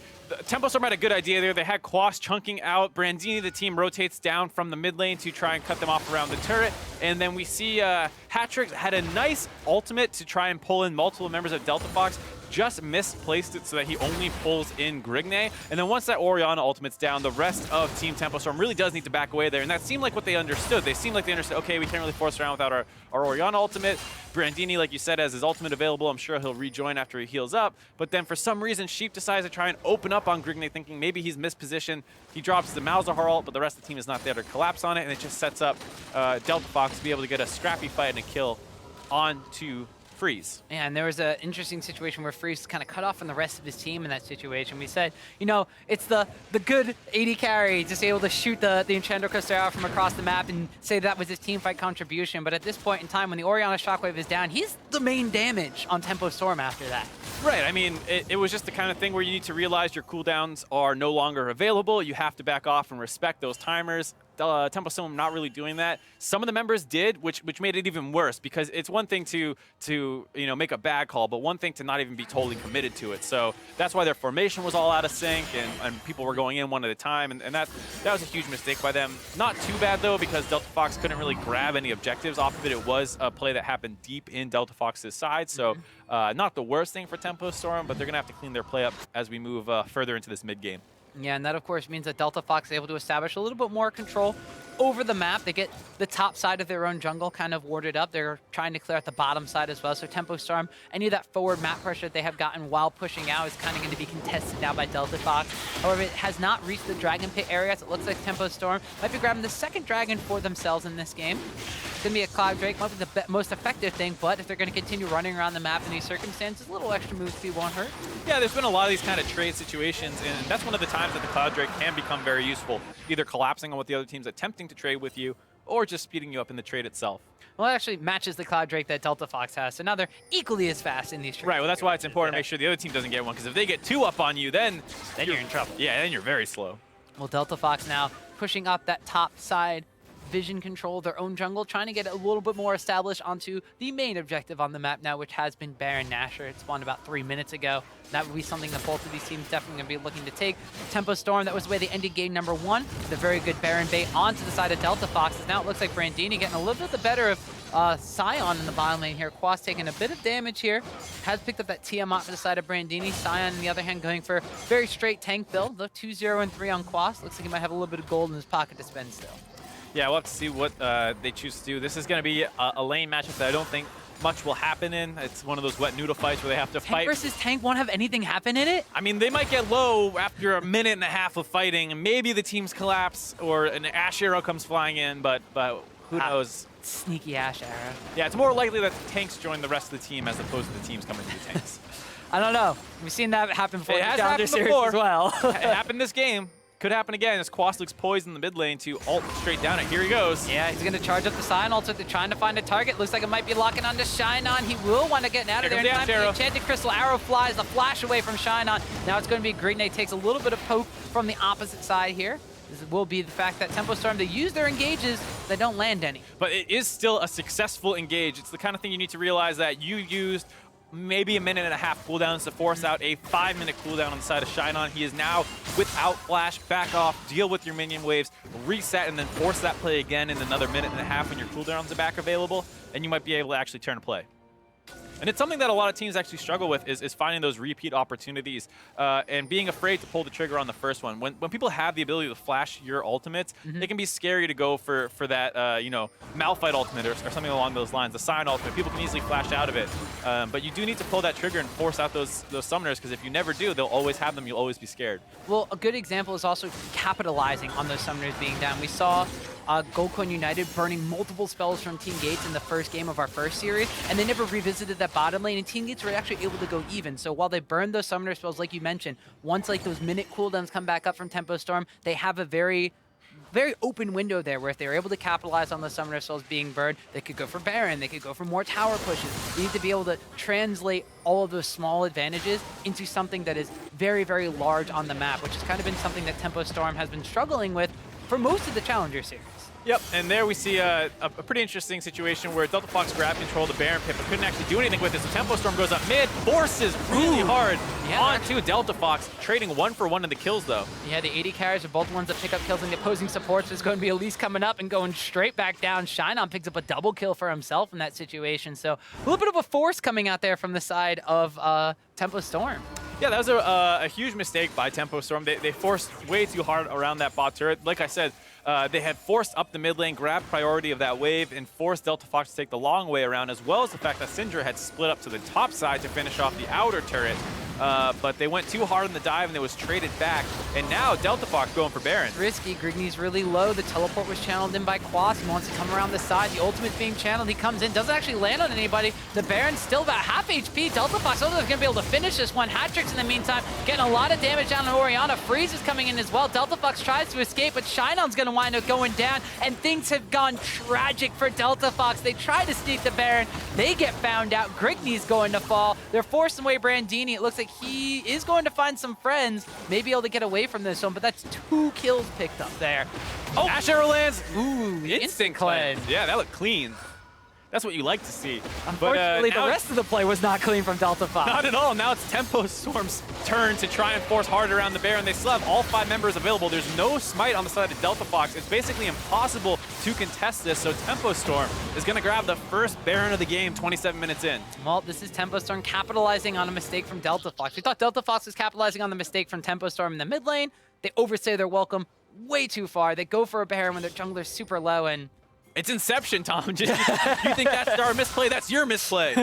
Tempo Storm had a good idea there. They had Quas chunking out. Brandini, the team, rotates down from the mid lane to try and cut them off around the turret. And then we see Hatrix had a nice ultimate to try and pull in multiple members of Delta Fox. Just misplaced it so that he only pulls in Grigny. And then once that Orianna ultimate's down, the rest of Team Tempo Storm really does need to back away there. And that seemed like what they understood. They seemed like they understood, okay, we can't really force around without our Orianna ultimate. Brandini, like you said, has his ultimate available. I'm sure he'll rejoin after he heals up. But then for some reason, Sheep decides to try and open up on Grigny, thinking maybe he's mispositioned. He drops the Malzahar ult, but the rest of the team is not there to collapse on it. And it just sets up Delta Fox to be able to get a scrappy fight and a kill onto Freeze. Yeah, and there was an interesting situation where Freeze kind of cut off from the rest of his team in that situation. We said, you know, it's the good AD carry just able to shoot the Enchanted Crystal Arrow from across the map and say that was his team fight contribution. But at this point in time, when the Orianna Shockwave is down, he's the main damage on Tempo Storm after that. Right, I mean, it was just the kind of thing where you need to realize your cooldowns are no longer available. You have to back off and respect those timers. Tempo Storm not really doing that. Some of the members did, which made it even worse, because it's one thing to you know, make a bad call, but one thing to not even be totally committed to it. So that's why their formation was all out of sync, and people were going in one at a time, and that was a huge mistake by them. Not too bad though, because Delta Fox couldn't really grab any objectives off of it. It was a play that happened deep in Delta Fox's side, so not the worst thing for Tempo Storm, but they're gonna have to clean their play up as we move further into this mid game. Yeah, and that of course means that Delta Fox is able to establish a little bit more control over the map. They get the top side of their own jungle kind of warded up. They're trying to clear out the bottom side as well. So Tempo Storm, any of that forward map pressure that they have gotten while pushing out is kind of going to be contested now by Delta Fox. However, it has not reached the Dragon Pit area, so it looks like Tempo Storm might be grabbing the second dragon for themselves in this game. It's going to be a Cloud Drake, might be the most effective thing, but if they're going to continue running around the map in these circumstances, a little extra move speed won't hurt. Yeah, there's been a lot of these kind of trade situations, and that's one of the times that the Cloud Drake can become very useful, either collapsing on what the other team's attempting to trade with you, or just speeding you up in the trade itself. Well, it actually matches the Cloud Drake that Delta Fox has, so now they're equally as fast in these trades. Right, well that's why it's important to make sure the other team doesn't get one, because if they get two up on you, then you're in trouble. Yeah, then you're very slow. Well, Delta Fox now pushing up that top side vision control, their own jungle, trying to get a little bit more established onto the main objective on the map now, which has been Baron Nashor. It spawned about 3 minutes ago. That would be something that both of these teams definitely going to be looking to take. Tempo Storm, that was the way they ended game number 1. The very good Baron bait onto the side of Delta Foxes. Now it looks like Brandini getting a little bit the better of Sion in the bottom lane here. Quas taking a bit of damage here. Has picked up that Tiamat for the side of Brandini. Sion, on the other hand, going for very straight tank build. The 2-0 and 3 on Quas. Looks like he might have a little bit of gold in his pocket to spend still. Yeah, we'll have to see what they choose to do. This is going to be a lane matchup that I don't think much will happen in. It's one of those wet noodle fights where they have to fight. Tank versus tank won't have anything happen in it? I mean, they might get low after a minute and a half of fighting, and maybe the teams collapse or an Ash arrow comes flying in, but who knows? Sneaky Ash arrow. Yeah, it's more likely that the tanks join the rest of the team as opposed to the teams coming to the tanks. I don't know. We've seen that happen before. It has happened series before. as well. It happened this game. Could happen again as Quas looks poised in the mid lane to ult straight down it. Here he goes. Yeah, he's going to charge up the Sion ult. They're trying to find a target. Looks like it might be locking onto Shinon. He will want to get out of there in time. The Enchanted Crystal arrow flies the flash away from Shinon. Now it's going to be Grignay takes a little bit of poke from the opposite side here. This will be the fact that Tempo Storm, they use their engages, they don't land any. But it is still a successful engage. It's the kind of thing you need to realize that you used maybe a minute and a half cooldowns to force out a 5-minute cooldown on the side of Shinon. He is now without flash, back off, deal with your minion waves, reset, and then force that play again in another minute and a half when your cooldowns are back available, and you might be able to actually turn a play. And it's something that a lot of teams actually struggle with is finding those repeat opportunities and being afraid to pull the trigger on the first one. When people have the ability to flash your ultimates, it can be scary to go for that, you know, Malphite ultimate or something along those lines. The Sion ultimate, people can easily flash out of it. But you do need to pull that trigger and force out those summoners, because if you never do, they'll always have them. You'll always be scared. Well, a good example is also capitalizing on those summoners being down. We saw Goldcoin United burning multiple spells from Team Gates in the first game of our first series, and they never revisited that bottom lane, and Team Gates were actually able to go even. So while they burned those summoner spells, like you mentioned, once like those minute cooldowns come back up from Tempo Storm, they have a very open window there where if they were able to capitalize on the summoner spells being burned, they could go for Baron, they could go for more tower pushes. You need to be able to translate all of those small advantages into something that is very, very large on the map, which has kind of been something that Tempo Storm has been struggling with for most of the Challenger series. Yep, and there we see a pretty interesting situation where Delta Fox grabbed control of the Baron pit but couldn't actually do anything with it. So Tempo Storm goes up mid, forces really hard onto Delta Fox, trading 1-for-1 in the kills though. Yeah, the 80 carries are both ones that pick up kills, and the opposing supports is going to be Elise coming up and going straight back down. Shinon picks up a double kill for himself in that situation. So a little bit of a force coming out there from the side of Tempo Storm. Yeah, that was a huge mistake by Tempo Storm. They forced way too hard around that bot turret. Like I said, they had forced up the mid lane, grabbed priority of that wave, and forced Delta Fox to take the long way around, as well as the fact that Syndra had split up to the top side to finish off the outer turret. But they went too hard on the dive, and it was traded back. And now Delta Fox going for Baron. Risky. Grigney's really low. The teleport was channeled in by Quas. He wants to come around the side. The ultimate's being channeled. He comes in, doesn't actually land on anybody. The Baron's still about half HP. Delta Fox is going to be able to finish this one. Hat-tricks in the meantime, getting a lot of damage down on Orianna. Freeze is coming in as well. Delta Fox tries to escape, but Shinon's going to wind up going down, and things have gone tragic for Delta Fox. They try to sneak the Baron. They get found out. Grigney's going to fall. They're forcing away Brandini. It looks like he is going to find some friends, maybe able to get away from this one, but that's 2 kills picked up there. Oh, Ash arrow lands. Ooh, instant cleanse. Yeah, that looked clean. That's what you like to see. Unfortunately, the rest of the play was not clean from Delta Fox. Not at all. Now it's Tempo Storm's turn to try and force hard around the Baron. They still have all 5 members available. There's no smite on the side of Delta Fox. It's basically impossible to contest this, so Tempo Storm is going to grab the first Baron of the game 27 minutes in. Well, this is Tempo Storm capitalizing on a mistake from Delta Fox. We thought Delta Fox was capitalizing on the mistake from Tempo Storm in the mid lane. They overstay their welcome way too far. They go for a Baron when their jungler's super low, and it's Inception, Tom. You think that's our misplay? That's your misplay.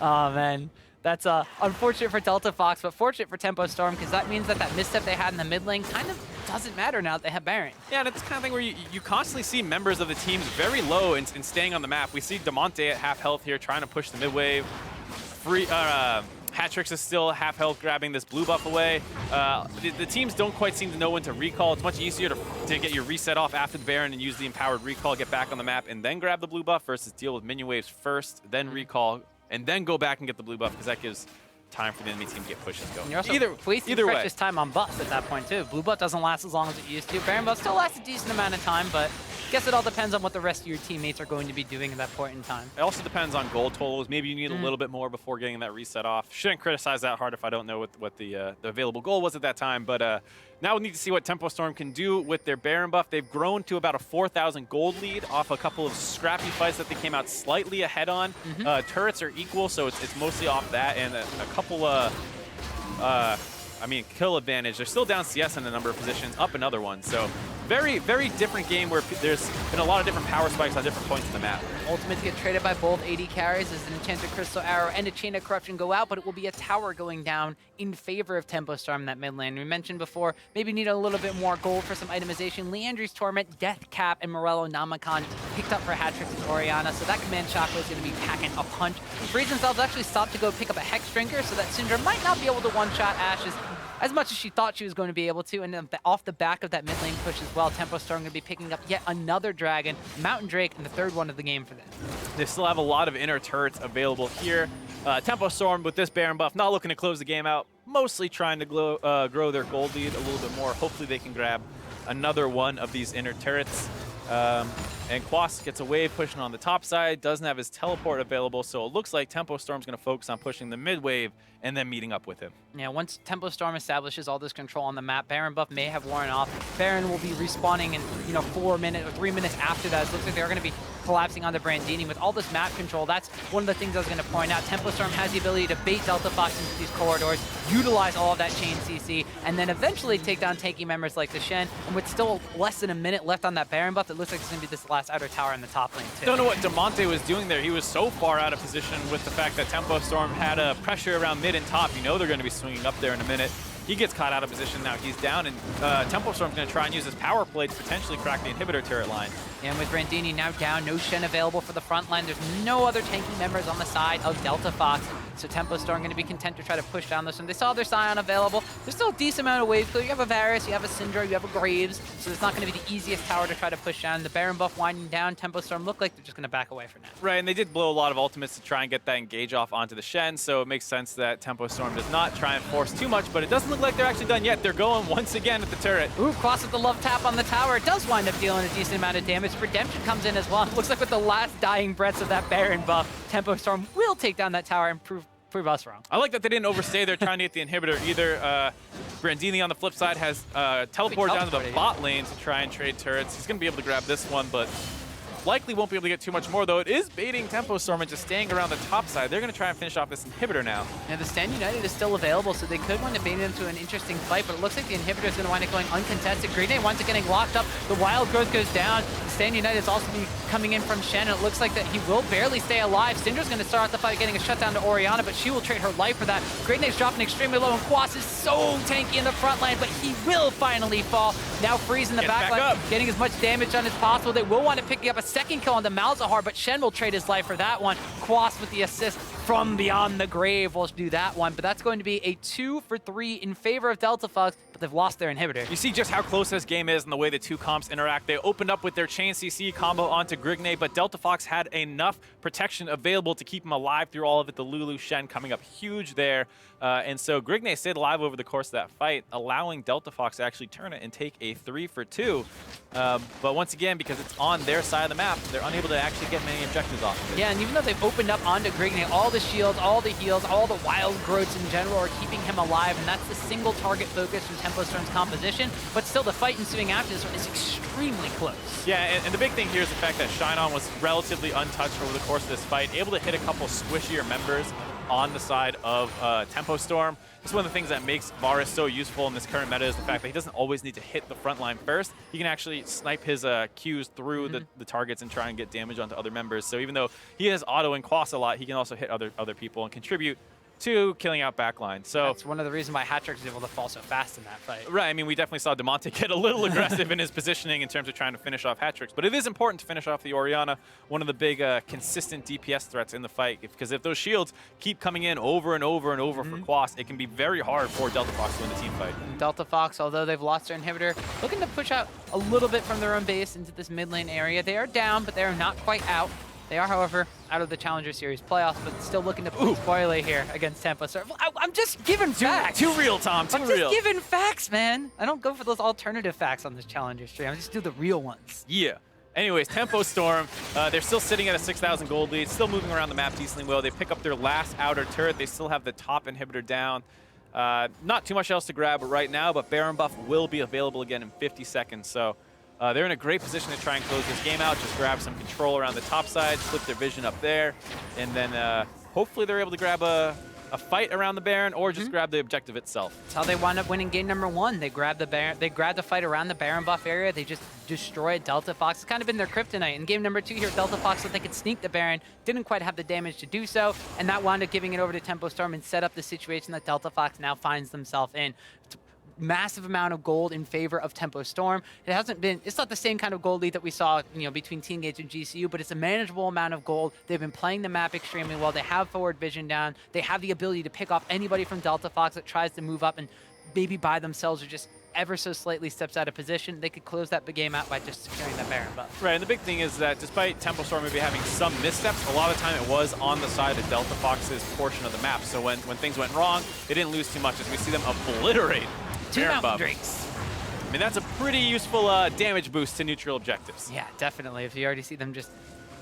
Oh, man. That's unfortunate for Delta Fox, but fortunate for Tempo Storm, because that means that misstep they had in the mid lane kind of doesn't matter now that they have Baron. Yeah, and it's the kind of thing where you constantly see members of the teams very low and staying on the map. We see Damonte at half health here trying to push the mid wave. Hat-tricks is still half health, grabbing this blue buff away. The teams don't quite seem to know when to recall. It's much easier to get your reset off after the Baron and use the empowered recall, get back on the map, and then grab the blue buff versus deal with minion waves first, then recall, and then go back and get the blue buff, because that gives time for the enemy team to get pushes going. And you're also wasting precious time on buffs at that point too. Blue buff doesn't last as long as it used to. Baron buff still lasts a decent amount of time, but I guess it all depends on what the rest of your teammates are going to be doing at that point in time. It also depends on gold totals. Maybe you need a little bit more before getting that reset off. Shouldn't criticize that hard if I don't know what the available goal was at that time. But now we need to see what Tempo Storm can do with their Baron buff. They've grown to about a 4,000 gold lead off a couple of scrappy fights that they came out slightly ahead on. Turrets are equal, so it's mostly off that and a couple kill advantage. They're still down CS in a number of positions, up another one. So very, very different game where there's been a lot of different power spikes on different points in the map. Ultimate to get traded by both AD carries as an Enchanted Crystal Arrow and a Chain of Corruption go out, but it will be a tower going down in favor of Tempo Storm in that mid lane. We mentioned before, maybe need a little bit more gold for some itemization. Leandri's Torment, Death Cap, and Morello Namacon picked up for hat-tricks in Orianna, so that command chakra is going to be packing a punch. Freeze themselves actually stopped to go pick up a Hex Drinker, so that Syndra might not be able to one-shot Ashe as much as she thought she was going to be able to, and then off the back of that mid lane push as well, Tempo Storm going to be picking up yet another Dragon, Mountain Drake, and the third one of the game for them. They still have a lot of inner turrets available here. Tempo Storm with this Baron buff, not looking to close the game out, mostly trying to grow their gold lead a little bit more. Hopefully they can grab another one of these inner turrets. And Quas gets a wave pushing on the top side, doesn't have his teleport available, so it looks like Tempo Storm's going to focus on pushing the mid wave and then meeting up with him. Yeah, once Tempo Storm establishes all this control on the map, Baron buff may have worn off. Baron will be respawning in 4 minutes or 3 minutes after that. It looks like they're going to be collapsing onto Brandini. With all this map control, that's one of the things I was going to point out. Tempo Storm has the ability to bait Delta Fox into these corridors, utilize all of that chain CC, and then eventually take down tanky members like the Shen. And with still less than a minute left on that Baron buff, it looks like it's going to be this last outer tower in the top lane too. Don't know what Demonte was doing there. He was so far out of position with the fact that Tempo Storm had a pressure around mid and top. You know they're going to be swinging up there in a minute. He gets caught out of position now. He's down, and Tempo Storm's going to try and use his power play to potentially crack the inhibitor turret line. And with Brandini now down, no Shen available for the front line. There's no other tanky members on the side of Delta Fox. So Tempo Storm going to be content to try to push down this one. They saw their Scion available. There's still a decent amount of wave clear. You have a Varus, you have a Syndra, you have a Graves. So it's not going to be the easiest tower to try to push down. The Baron buff winding down. Tempo Storm look like they're just going to back away for now. Right, and they did blow a lot of ultimates to try and get that engage off onto the Shen, so it makes sense that Tempo Storm does not try and force too much, but it doesn't look like they're actually done yet. They're going once again at the turret. Ooh, Cross with the love tap on the tower. It does wind up dealing a decent amount of damage. Redemption comes in as well. Looks like with the last dying breaths of that Baron buff, Tempo Storm will take down that tower and prove us wrong. I like that they didn't overstay. They're trying to get the inhibitor either. Brandini on the flip side has teleported down to the bot lane to try and trade turrets. He's going to be able to grab this one, but likely won't be able to get too much more, though. It is baiting Tempo Storm into staying around the top side. They're going to try and finish off this inhibitor now. Yeah, the Stand United is still available, so they could wind up baiting them to an interesting fight, but it looks like the inhibitor is going to wind up going uncontested. Grenade winds up getting locked up. The Wild Growth goes down. The Stand United is also be coming in from Shen, and it looks like that he will barely stay alive. Syndra's going to start off the fight getting a shutdown to Orianna, but she will trade her life for that. Grenade's dropping extremely low, and Quas is so tanky in the front line, but he will finally fall. Now Freeze in the back line, getting as much damage done as possible. They will wind up picking up a second kill on the Malzahar, but Shen will trade his life for that one. Quas with the assist from beyond the grave will do that one, but that's going to be a 2 for 3 in favor of Delta Fox, but they've lost their inhibitor. You see just how close this game is and the way the two comps interact. They opened up with their chain CC combo onto Grignay, but Delta Fox had enough protection available to keep him alive through all of it. The Lulu Shen coming up huge there. And so Grignay stayed alive over the course of that fight, allowing Delta Fox to actually turn it and take a 3 for 2. But once again, because it's on their side of the map, they're unable to actually get many objectives off of it. Yeah, and even though they've opened up onto Grignay, all the shields, all the heals, all the wild growths in general are keeping him alive, and that's the single target focus from Tempo Storm's composition. But still, the fight ensuing after this one is extremely close. Yeah, and the big thing here is the fact that Shinon was relatively untouched over the course of this fight, able to hit a couple squishier members on the side of Tempo Storm. This is one of the things that makes Varus so useful in this current meta is the fact that he doesn't always need to hit the front line first. He can actually snipe his Qs through the targets and try and get damage onto other members. So even though he has auto and Quas a lot, he can also hit other people and contribute to killing out backline. So that's one of the reasons why hat-trick is able to fall so fast in that fight. Right, I mean, we definitely saw Demonte get a little aggressive in his positioning in terms of trying to finish off hat-tricks, but it is important to finish off the Orianna, one of the big consistent DPS threats in the fight, because if those shields keep coming in over and over and over for Quas, it can be very hard for Delta Fox to win the team fight. Delta Fox, although they've lost their inhibitor, looking to push out a little bit from their own base into this mid lane area. They are down, but they are not quite out. They are, however, out of the Challenger Series playoffs, but still looking to push spoiler here against Tempo Storm. I'm just giving facts. Too real, Tom. Too real. I'm just giving facts, man. I don't go for those alternative facts on this Challenger stream. I just do the real ones. Yeah. Anyways, Tempo Storm, they're still sitting at a 6,000 gold lead, still moving around the map decently well. They pick up their last outer turret. They still have the top inhibitor down. Not too much else to grab right now, but Baron buff will be available again in 50 seconds. So they're in a great position to try and close this game out. Just grab some control around the top side, flip their vision up there, and then hopefully they're able to grab a fight around the Baron or just grab the objective itself. That's how they wound up winning game number 1. They grabbed the Baron. They grabbed the fight around the Baron buff area. They just destroyed Delta Fox. It's kind of been their kryptonite. In game number 2 here, Delta Fox thought they could sneak the Baron. Didn't quite have the damage to do so, and that wound up giving it over to Tempo Storm and set up the situation that Delta Fox now finds themselves in. Massive amount of gold in favor of Tempo Storm. It's not the same kind of gold lead that we saw, between Team Gage and GCU, but it's a manageable amount of gold. They've been playing the map extremely well. They have forward vision down. They have the ability to pick off anybody from Delta Fox that tries to move up and maybe by themselves or just ever so slightly steps out of position. They could close that game out by just securing that Baron buff. Right, and the big thing is that despite Tempo Storm maybe having some missteps, a lot of the time it was on the side of Delta Fox's portion of the map. So when things went wrong, they didn't lose too much as we see them obliterate 2 Baron Mountain buff. Drakes. I mean, that's a pretty useful damage boost to neutral objectives. Yeah, definitely. If you already see them just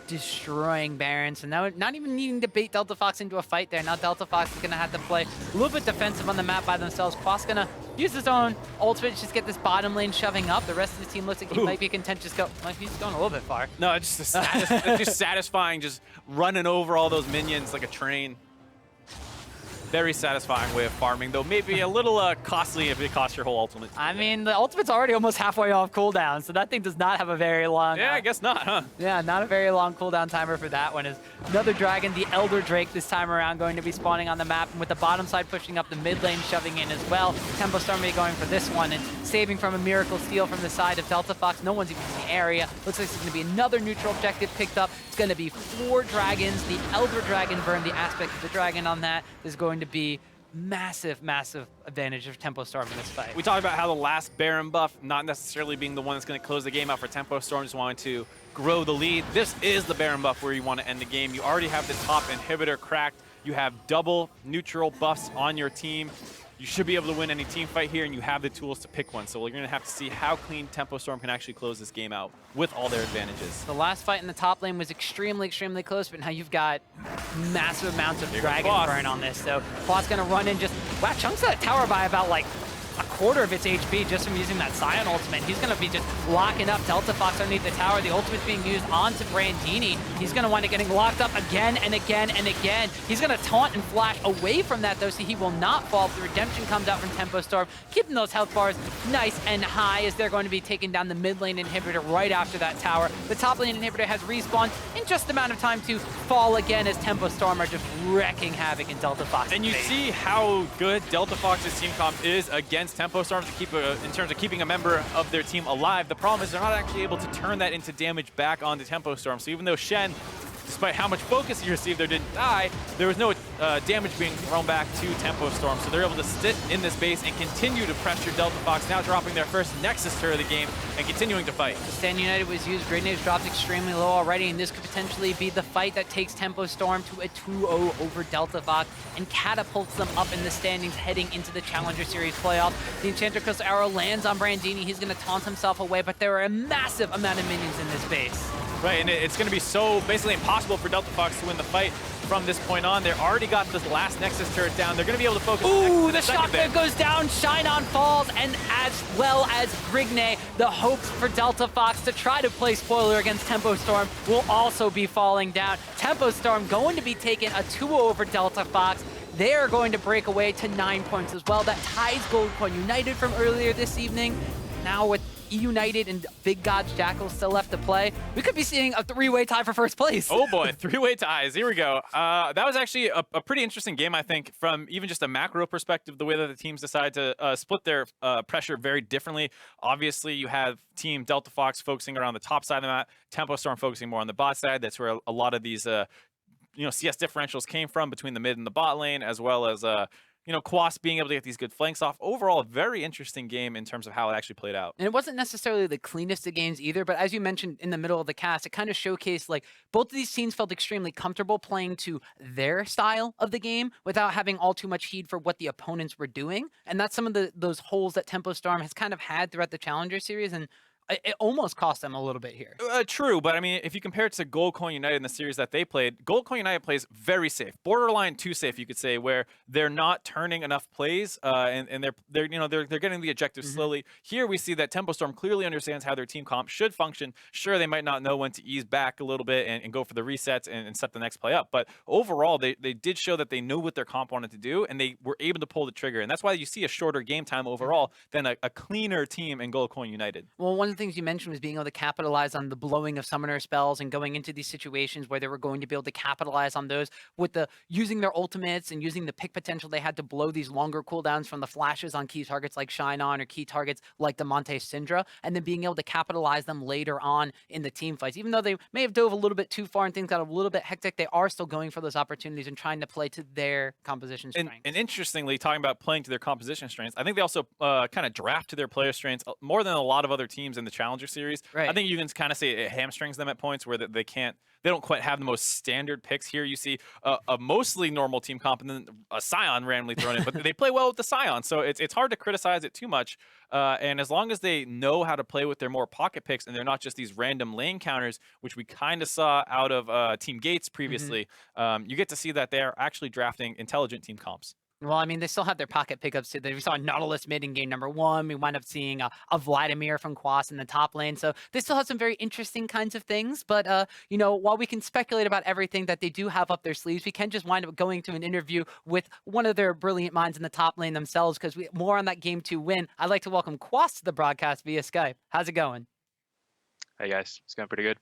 destroying Barons, and now not even needing to bait Delta Fox into a fight there. Now Delta Fox is going to have to play a little bit defensive on the map by themselves. Quas going to use his own ultimate to just get this bottom lane shoving up. The rest of the team looks like he might be content just go. Well, he's going a little bit far. No, it's just satisfying, just running over all those minions like a train. Very satisfying way of farming, though maybe a little costly if it costs your whole ultimate. I mean, the ultimate's already almost halfway off cooldown, so that thing does not have a very long... Yeah, I guess not, huh? Yeah, not a very long cooldown timer for that one. Is another dragon, the Elder Drake this time around, going to be spawning on the map, and with the bottom side pushing up, the mid lane shoving in as well. Tempo Storm may be going for this one, and saving from a miracle steal from the side of Delta Fox. No one's even in the area. Looks like it's going to be another neutral objective picked up. It's going to be 4 dragons. The Elder Dragon burn, the aspect of the dragon on that is going to be massive, massive advantage of Tempo Storm in this fight. We talked about how the last Baron buff not necessarily being the one that's going to close the game out for Tempo Storm, just wanting to grow the lead. This is the Baron buff where you want to end the game. You already have the top inhibitor cracked. You have double neutral buffs on your team. You should be able to win any team fight here, and you have the tools to pick one. So we're going to have to see how clean Tempo Storm can actually close this game out with all their advantages. The last fight in the top lane was extremely, extremely close, but now you've got massive amounts of dragon burn on this. So Claw's going to run in, just chunks that tower by about like a quarter of its HP just from using that Scion ultimate. He's going to be just locking up Delta Fox underneath the tower. The ultimate's being used onto Brandini. He's going to wind up getting locked up again and again and again. He's going to taunt and flash away from that, though, so he will not fall. The redemption comes out from Tempo Storm, keeping those health bars nice and high as they're going to be taking down the mid lane inhibitor right after that tower. The top lane inhibitor has respawned in just the amount of time to fall again as Tempo Storm are just wrecking havoc in Delta Fox. And you see how good Delta Fox's team comp is against Tempo Storm to keep in terms of keeping a member of their team alive. The problem is they're not actually able to turn that into damage back onto Tempo Storm. So even though Shen, despite how much focus he received there, didn't die, there was no damage being thrown back to Tempo Storm. So they're able to sit in this base and continue to pressure Delta Fox, now dropping their first Nexus turret of the game and continuing to fight. The Stand United was used, Grenades dropped extremely low already, and this could potentially be the fight that takes Tempo Storm to a 2-0 over Delta Fox and catapults them up in the standings heading into the Challenger Series playoff. The Enchanter Crystal Arrow lands on Brandini. He's going to taunt himself away, but there are a massive amount of minions in this base. Right, and it's going to be so basically impossible for Delta Fox to win the fight from this point on. They've already got this last Nexus turret down. They're going to be able to focus. Ooh, the shotgun goes down, Shinon falls, and as well as Grigne, the hopes for Delta Fox to try to play spoiler against Tempo Storm will also be falling down. Tempo Storm going to be taking a 2-0 over Delta Fox. They are going to break away to 9 points as well. That ties Gold Coin United from earlier this evening. Now with United and Big God's Jackal still left to play, we could be seeing a 3-way tie for first place. Oh boy, 3-way ties. Here we go. That was actually a pretty interesting game, I think, from even just a macro perspective, the way that the teams decide to split their pressure very differently. Obviously, you have Team Delta Fox focusing around the top side of the map, Tempo Storm focusing more on the bot side. That's where a lot of these CS differentials came from between the mid and the bot lane, as well as you know, Quas being able to get these good flanks off. Overall, a very interesting game in terms of how it actually played out. And it wasn't necessarily the cleanest of games either, but as you mentioned in the middle of the cast, it kind of showcased like both of these teams felt extremely comfortable playing to their style of the game without having all too much heed for what the opponents were doing. And that's some of those holes that Tempo Storm has kind of had throughout the Challenger series, and it almost cost them a little bit here. True, but I mean, if you compare it to Gold Coin United in the series that they played, Gold Coin United plays very safe, borderline too safe, you could say, where they're not turning enough plays, and they're you know they're getting the objectives slowly. Here we see that Tempo Storm clearly understands how their team comp should function. Sure, they might not know when to ease back a little bit and go for the resets and set the next play up, but overall they did show that they knew what their comp wanted to do and they were able to pull the trigger, and that's why you see a shorter game time overall than a cleaner team in Gold Coin United. Well, one of the things you mentioned was being able to capitalize on the blowing of summoner spells and going into these situations where they were going to be able to capitalize on those with the using their ultimates and using the pick potential they had to blow these longer cooldowns from the flashes on key targets like Shine On or key targets like Demonte Syndra, and then being able to capitalize them later on in the team fights. Even though they may have dove a little bit too far and things got a little bit hectic, they are still going for those opportunities and trying to play to their composition strengths. And interestingly, talking about playing to their composition strengths, I think they also kind of draft to their player strengths more than a lot of other teams in the Challenger series. Right. I think you can kind of say it hamstrings them at points where they don't quite have the most standard picks. Here you see a mostly normal team comp and then a Scion randomly thrown in, but they play well with the Scion, so it's hard to criticize it too much. And as long as they know how to play with their more pocket picks and they're not just these random lane counters, which we kind of saw out of Team Gates previously, you get to see that they're actually drafting intelligent team comps. Well, I mean, they still have their pocket pickups too. We saw Nautilus mid in game number 1. We wind up seeing a Vladimir from Quas in the top lane. So they still have some very interesting kinds of things. But, you know, while we can speculate about everything that they do have up their sleeves, we can just wind up going to an interview with one of their brilliant minds in the top lane themselves, because more on that game 2 win. I'd like to welcome Quas to the broadcast via Skype. How's it going? Hey guys, it's going pretty good.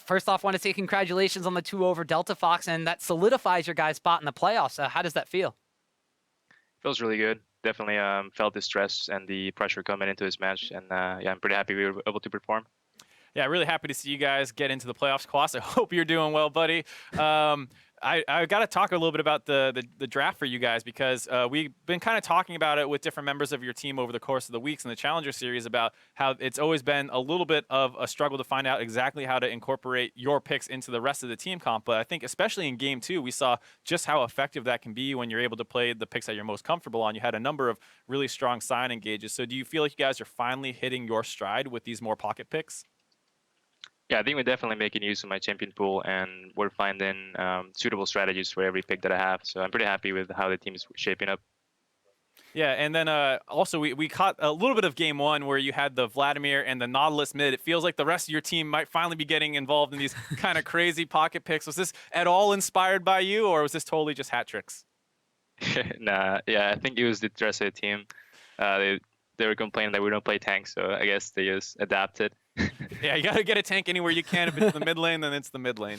First off, want to say congratulations on the 2 over Delta Fox, and that solidifies your guys' spot in the playoffs. How does that feel? Feels really good. Definitely felt the stress and the pressure coming into this match, and yeah, I'm pretty happy we were able to perform. Yeah, really happy to see you guys get into the playoffs, Quas. I hope you're doing well, buddy. I got to talk a little bit about the draft for you guys, because we've been kind of talking about it with different members of your team over the course of the weeks in the Challenger Series about how it's always been a little bit of a struggle to find out exactly how to incorporate your picks into the rest of the team comp. But I think especially in Game 2, we saw just how effective that can be when you're able to play the picks that you're most comfortable on. You had a number of really strong sign engages. So do you feel like you guys are finally hitting your stride with these more pocket picks? Yeah, I think we're definitely making use of my champion pool, and we're finding suitable strategies for every pick that I have. So I'm pretty happy with how the team is shaping up. Yeah, and then also we caught a little bit of Game 1 where you had the Vladimir and the Nautilus mid. It feels like the rest of your team might finally be getting involved in these kind of crazy pocket picks. Was this at all inspired by you, or was this totally just hat tricks? Nah, yeah, I think it was the rest of the team. They were complaining that we don't play tanks, so I guess they just adapted. Yeah, you got to get a tank anywhere you can. If it's the mid lane, then it's the mid lane.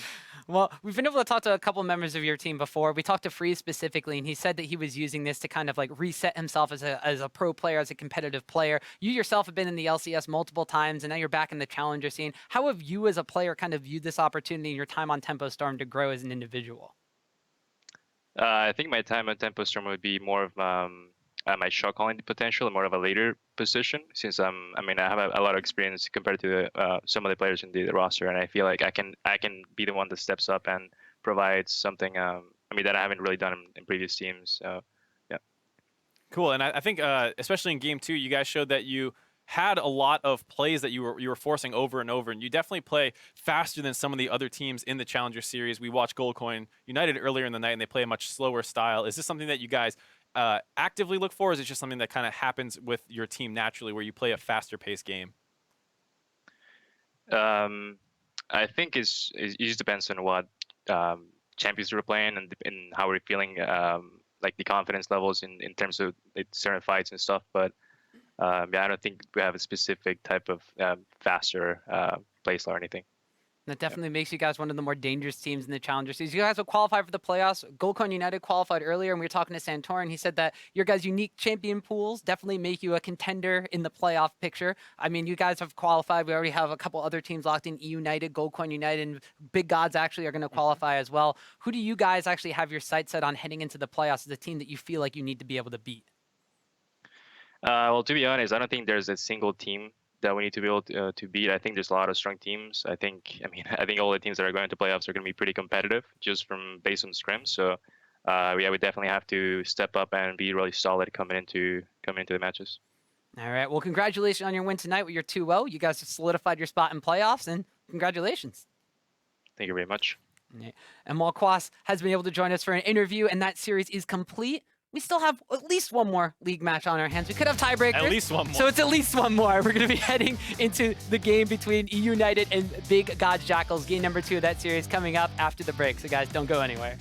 Well, we've been able to talk to a couple members of your team before. We talked to Freeze specifically, and he said that he was using this to kind of like reset himself as a pro player, as a competitive player. You yourself have been in the LCS multiple times, and now you're back in the Challenger scene. How have you as a player kind of viewed this opportunity in your time on Tempo Storm to grow as an individual? I think my time on Tempo Storm would be more of my shot calling potential, more of a later position, since I have a lot of experience compared to some of the players in the roster, and I feel like I can be the one that steps up and provides something that I haven't really done in previous teams. So yeah. Cool, and I think especially in Game 2, you guys showed that you had a lot of plays that you were forcing over and over, and you definitely play faster than some of the other teams in the Challenger Series. We watched Gold Coin United earlier in the night, and they play a much slower style. Is this something that you guys actively look for, or is it just something that kind of happens with your team naturally, where you play a faster paced game? I think it just depends on what champions we're playing and how we're feeling, like the confidence levels in terms of certain fights and stuff. But yeah, I don't think we have a specific type of faster play style or anything. That definitely makes you guys one of the more dangerous teams in the Challenger Series. You guys will qualify for the playoffs. Goldcoin United qualified earlier, and we were talking to Santorin. He said that your guys' unique champion pools definitely make you a contender in the playoff picture. I mean, you guys have qualified. We already have a couple other teams locked in. E United, Goldcoin United, and Big Gods actually are going to qualify as well. Who do you guys actually have your sights set on heading into the playoffs as a team that you feel like you need to be able to beat? Well, to be honest, I don't think there's a single team that we need to be able to beat. I think there's a lot of strong teams. I think all the teams that are going to playoffs are going to be pretty competitive just from based on scrims. So yeah, we definitely have to step up and be really solid coming into the matches. All right. Well, congratulations on your win tonight with your 2-0. You guys have solidified your spot in playoffs, and congratulations. Thank you very much. And while Quas has been able to join us for an interview and that series is complete, we still have at least one more league match on our hands. We could have tiebreakers. At least one more. So it's at least one more. We're going to be heading into the game between E United and Big Gods Jackals. Game number 2 of that series coming up after the break. So guys, don't go anywhere.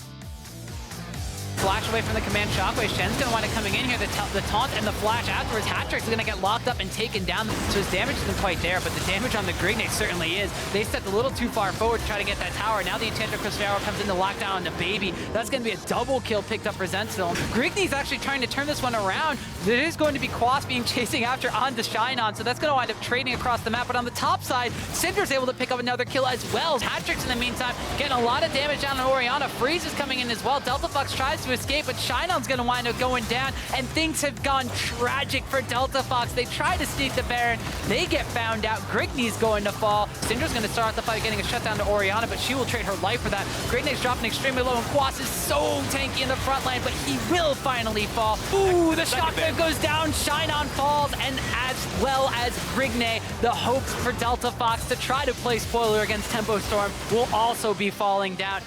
Flash away from the command shockwave. Shen's going to wind up coming in here. The taunt and the flash afterwards. Hatrick's going to get locked up and taken down. So his damage isn't quite there, but the damage on the Grignac certainly is. They stepped a little too far forward to try to get that tower. Now the Enchanter Cristero comes in to lock down on the baby. That's going to be a double kill picked up for Zenstone. Grignac's actually trying to turn this one around. There is going to be Quas being chasing after on to Shinon, so that's going to wind up trading across the map. But on the top side, Cinder's able to pick up another kill as well. Hatrick's in the meantime getting a lot of damage down on Orianna. Freeze is coming in as well. Delta Fox tries to escape, but Shinon's going to wind up going down, and things have gone tragic for Delta Fox. They try to sneak the Baron. They get found out. Grignac's going to fall. Cinder's going to start the fight, getting a shutdown to Orianna, but she will trade her life for that. Grignac's dropping extremely low, and Quas is so tanky in the front line, but he will finally fall. Ooh, the shockwave goes down. Shinon falls, and as well as Grignac, the hopes for Delta Fox to try to play spoiler against Tempo Storm will also be falling down.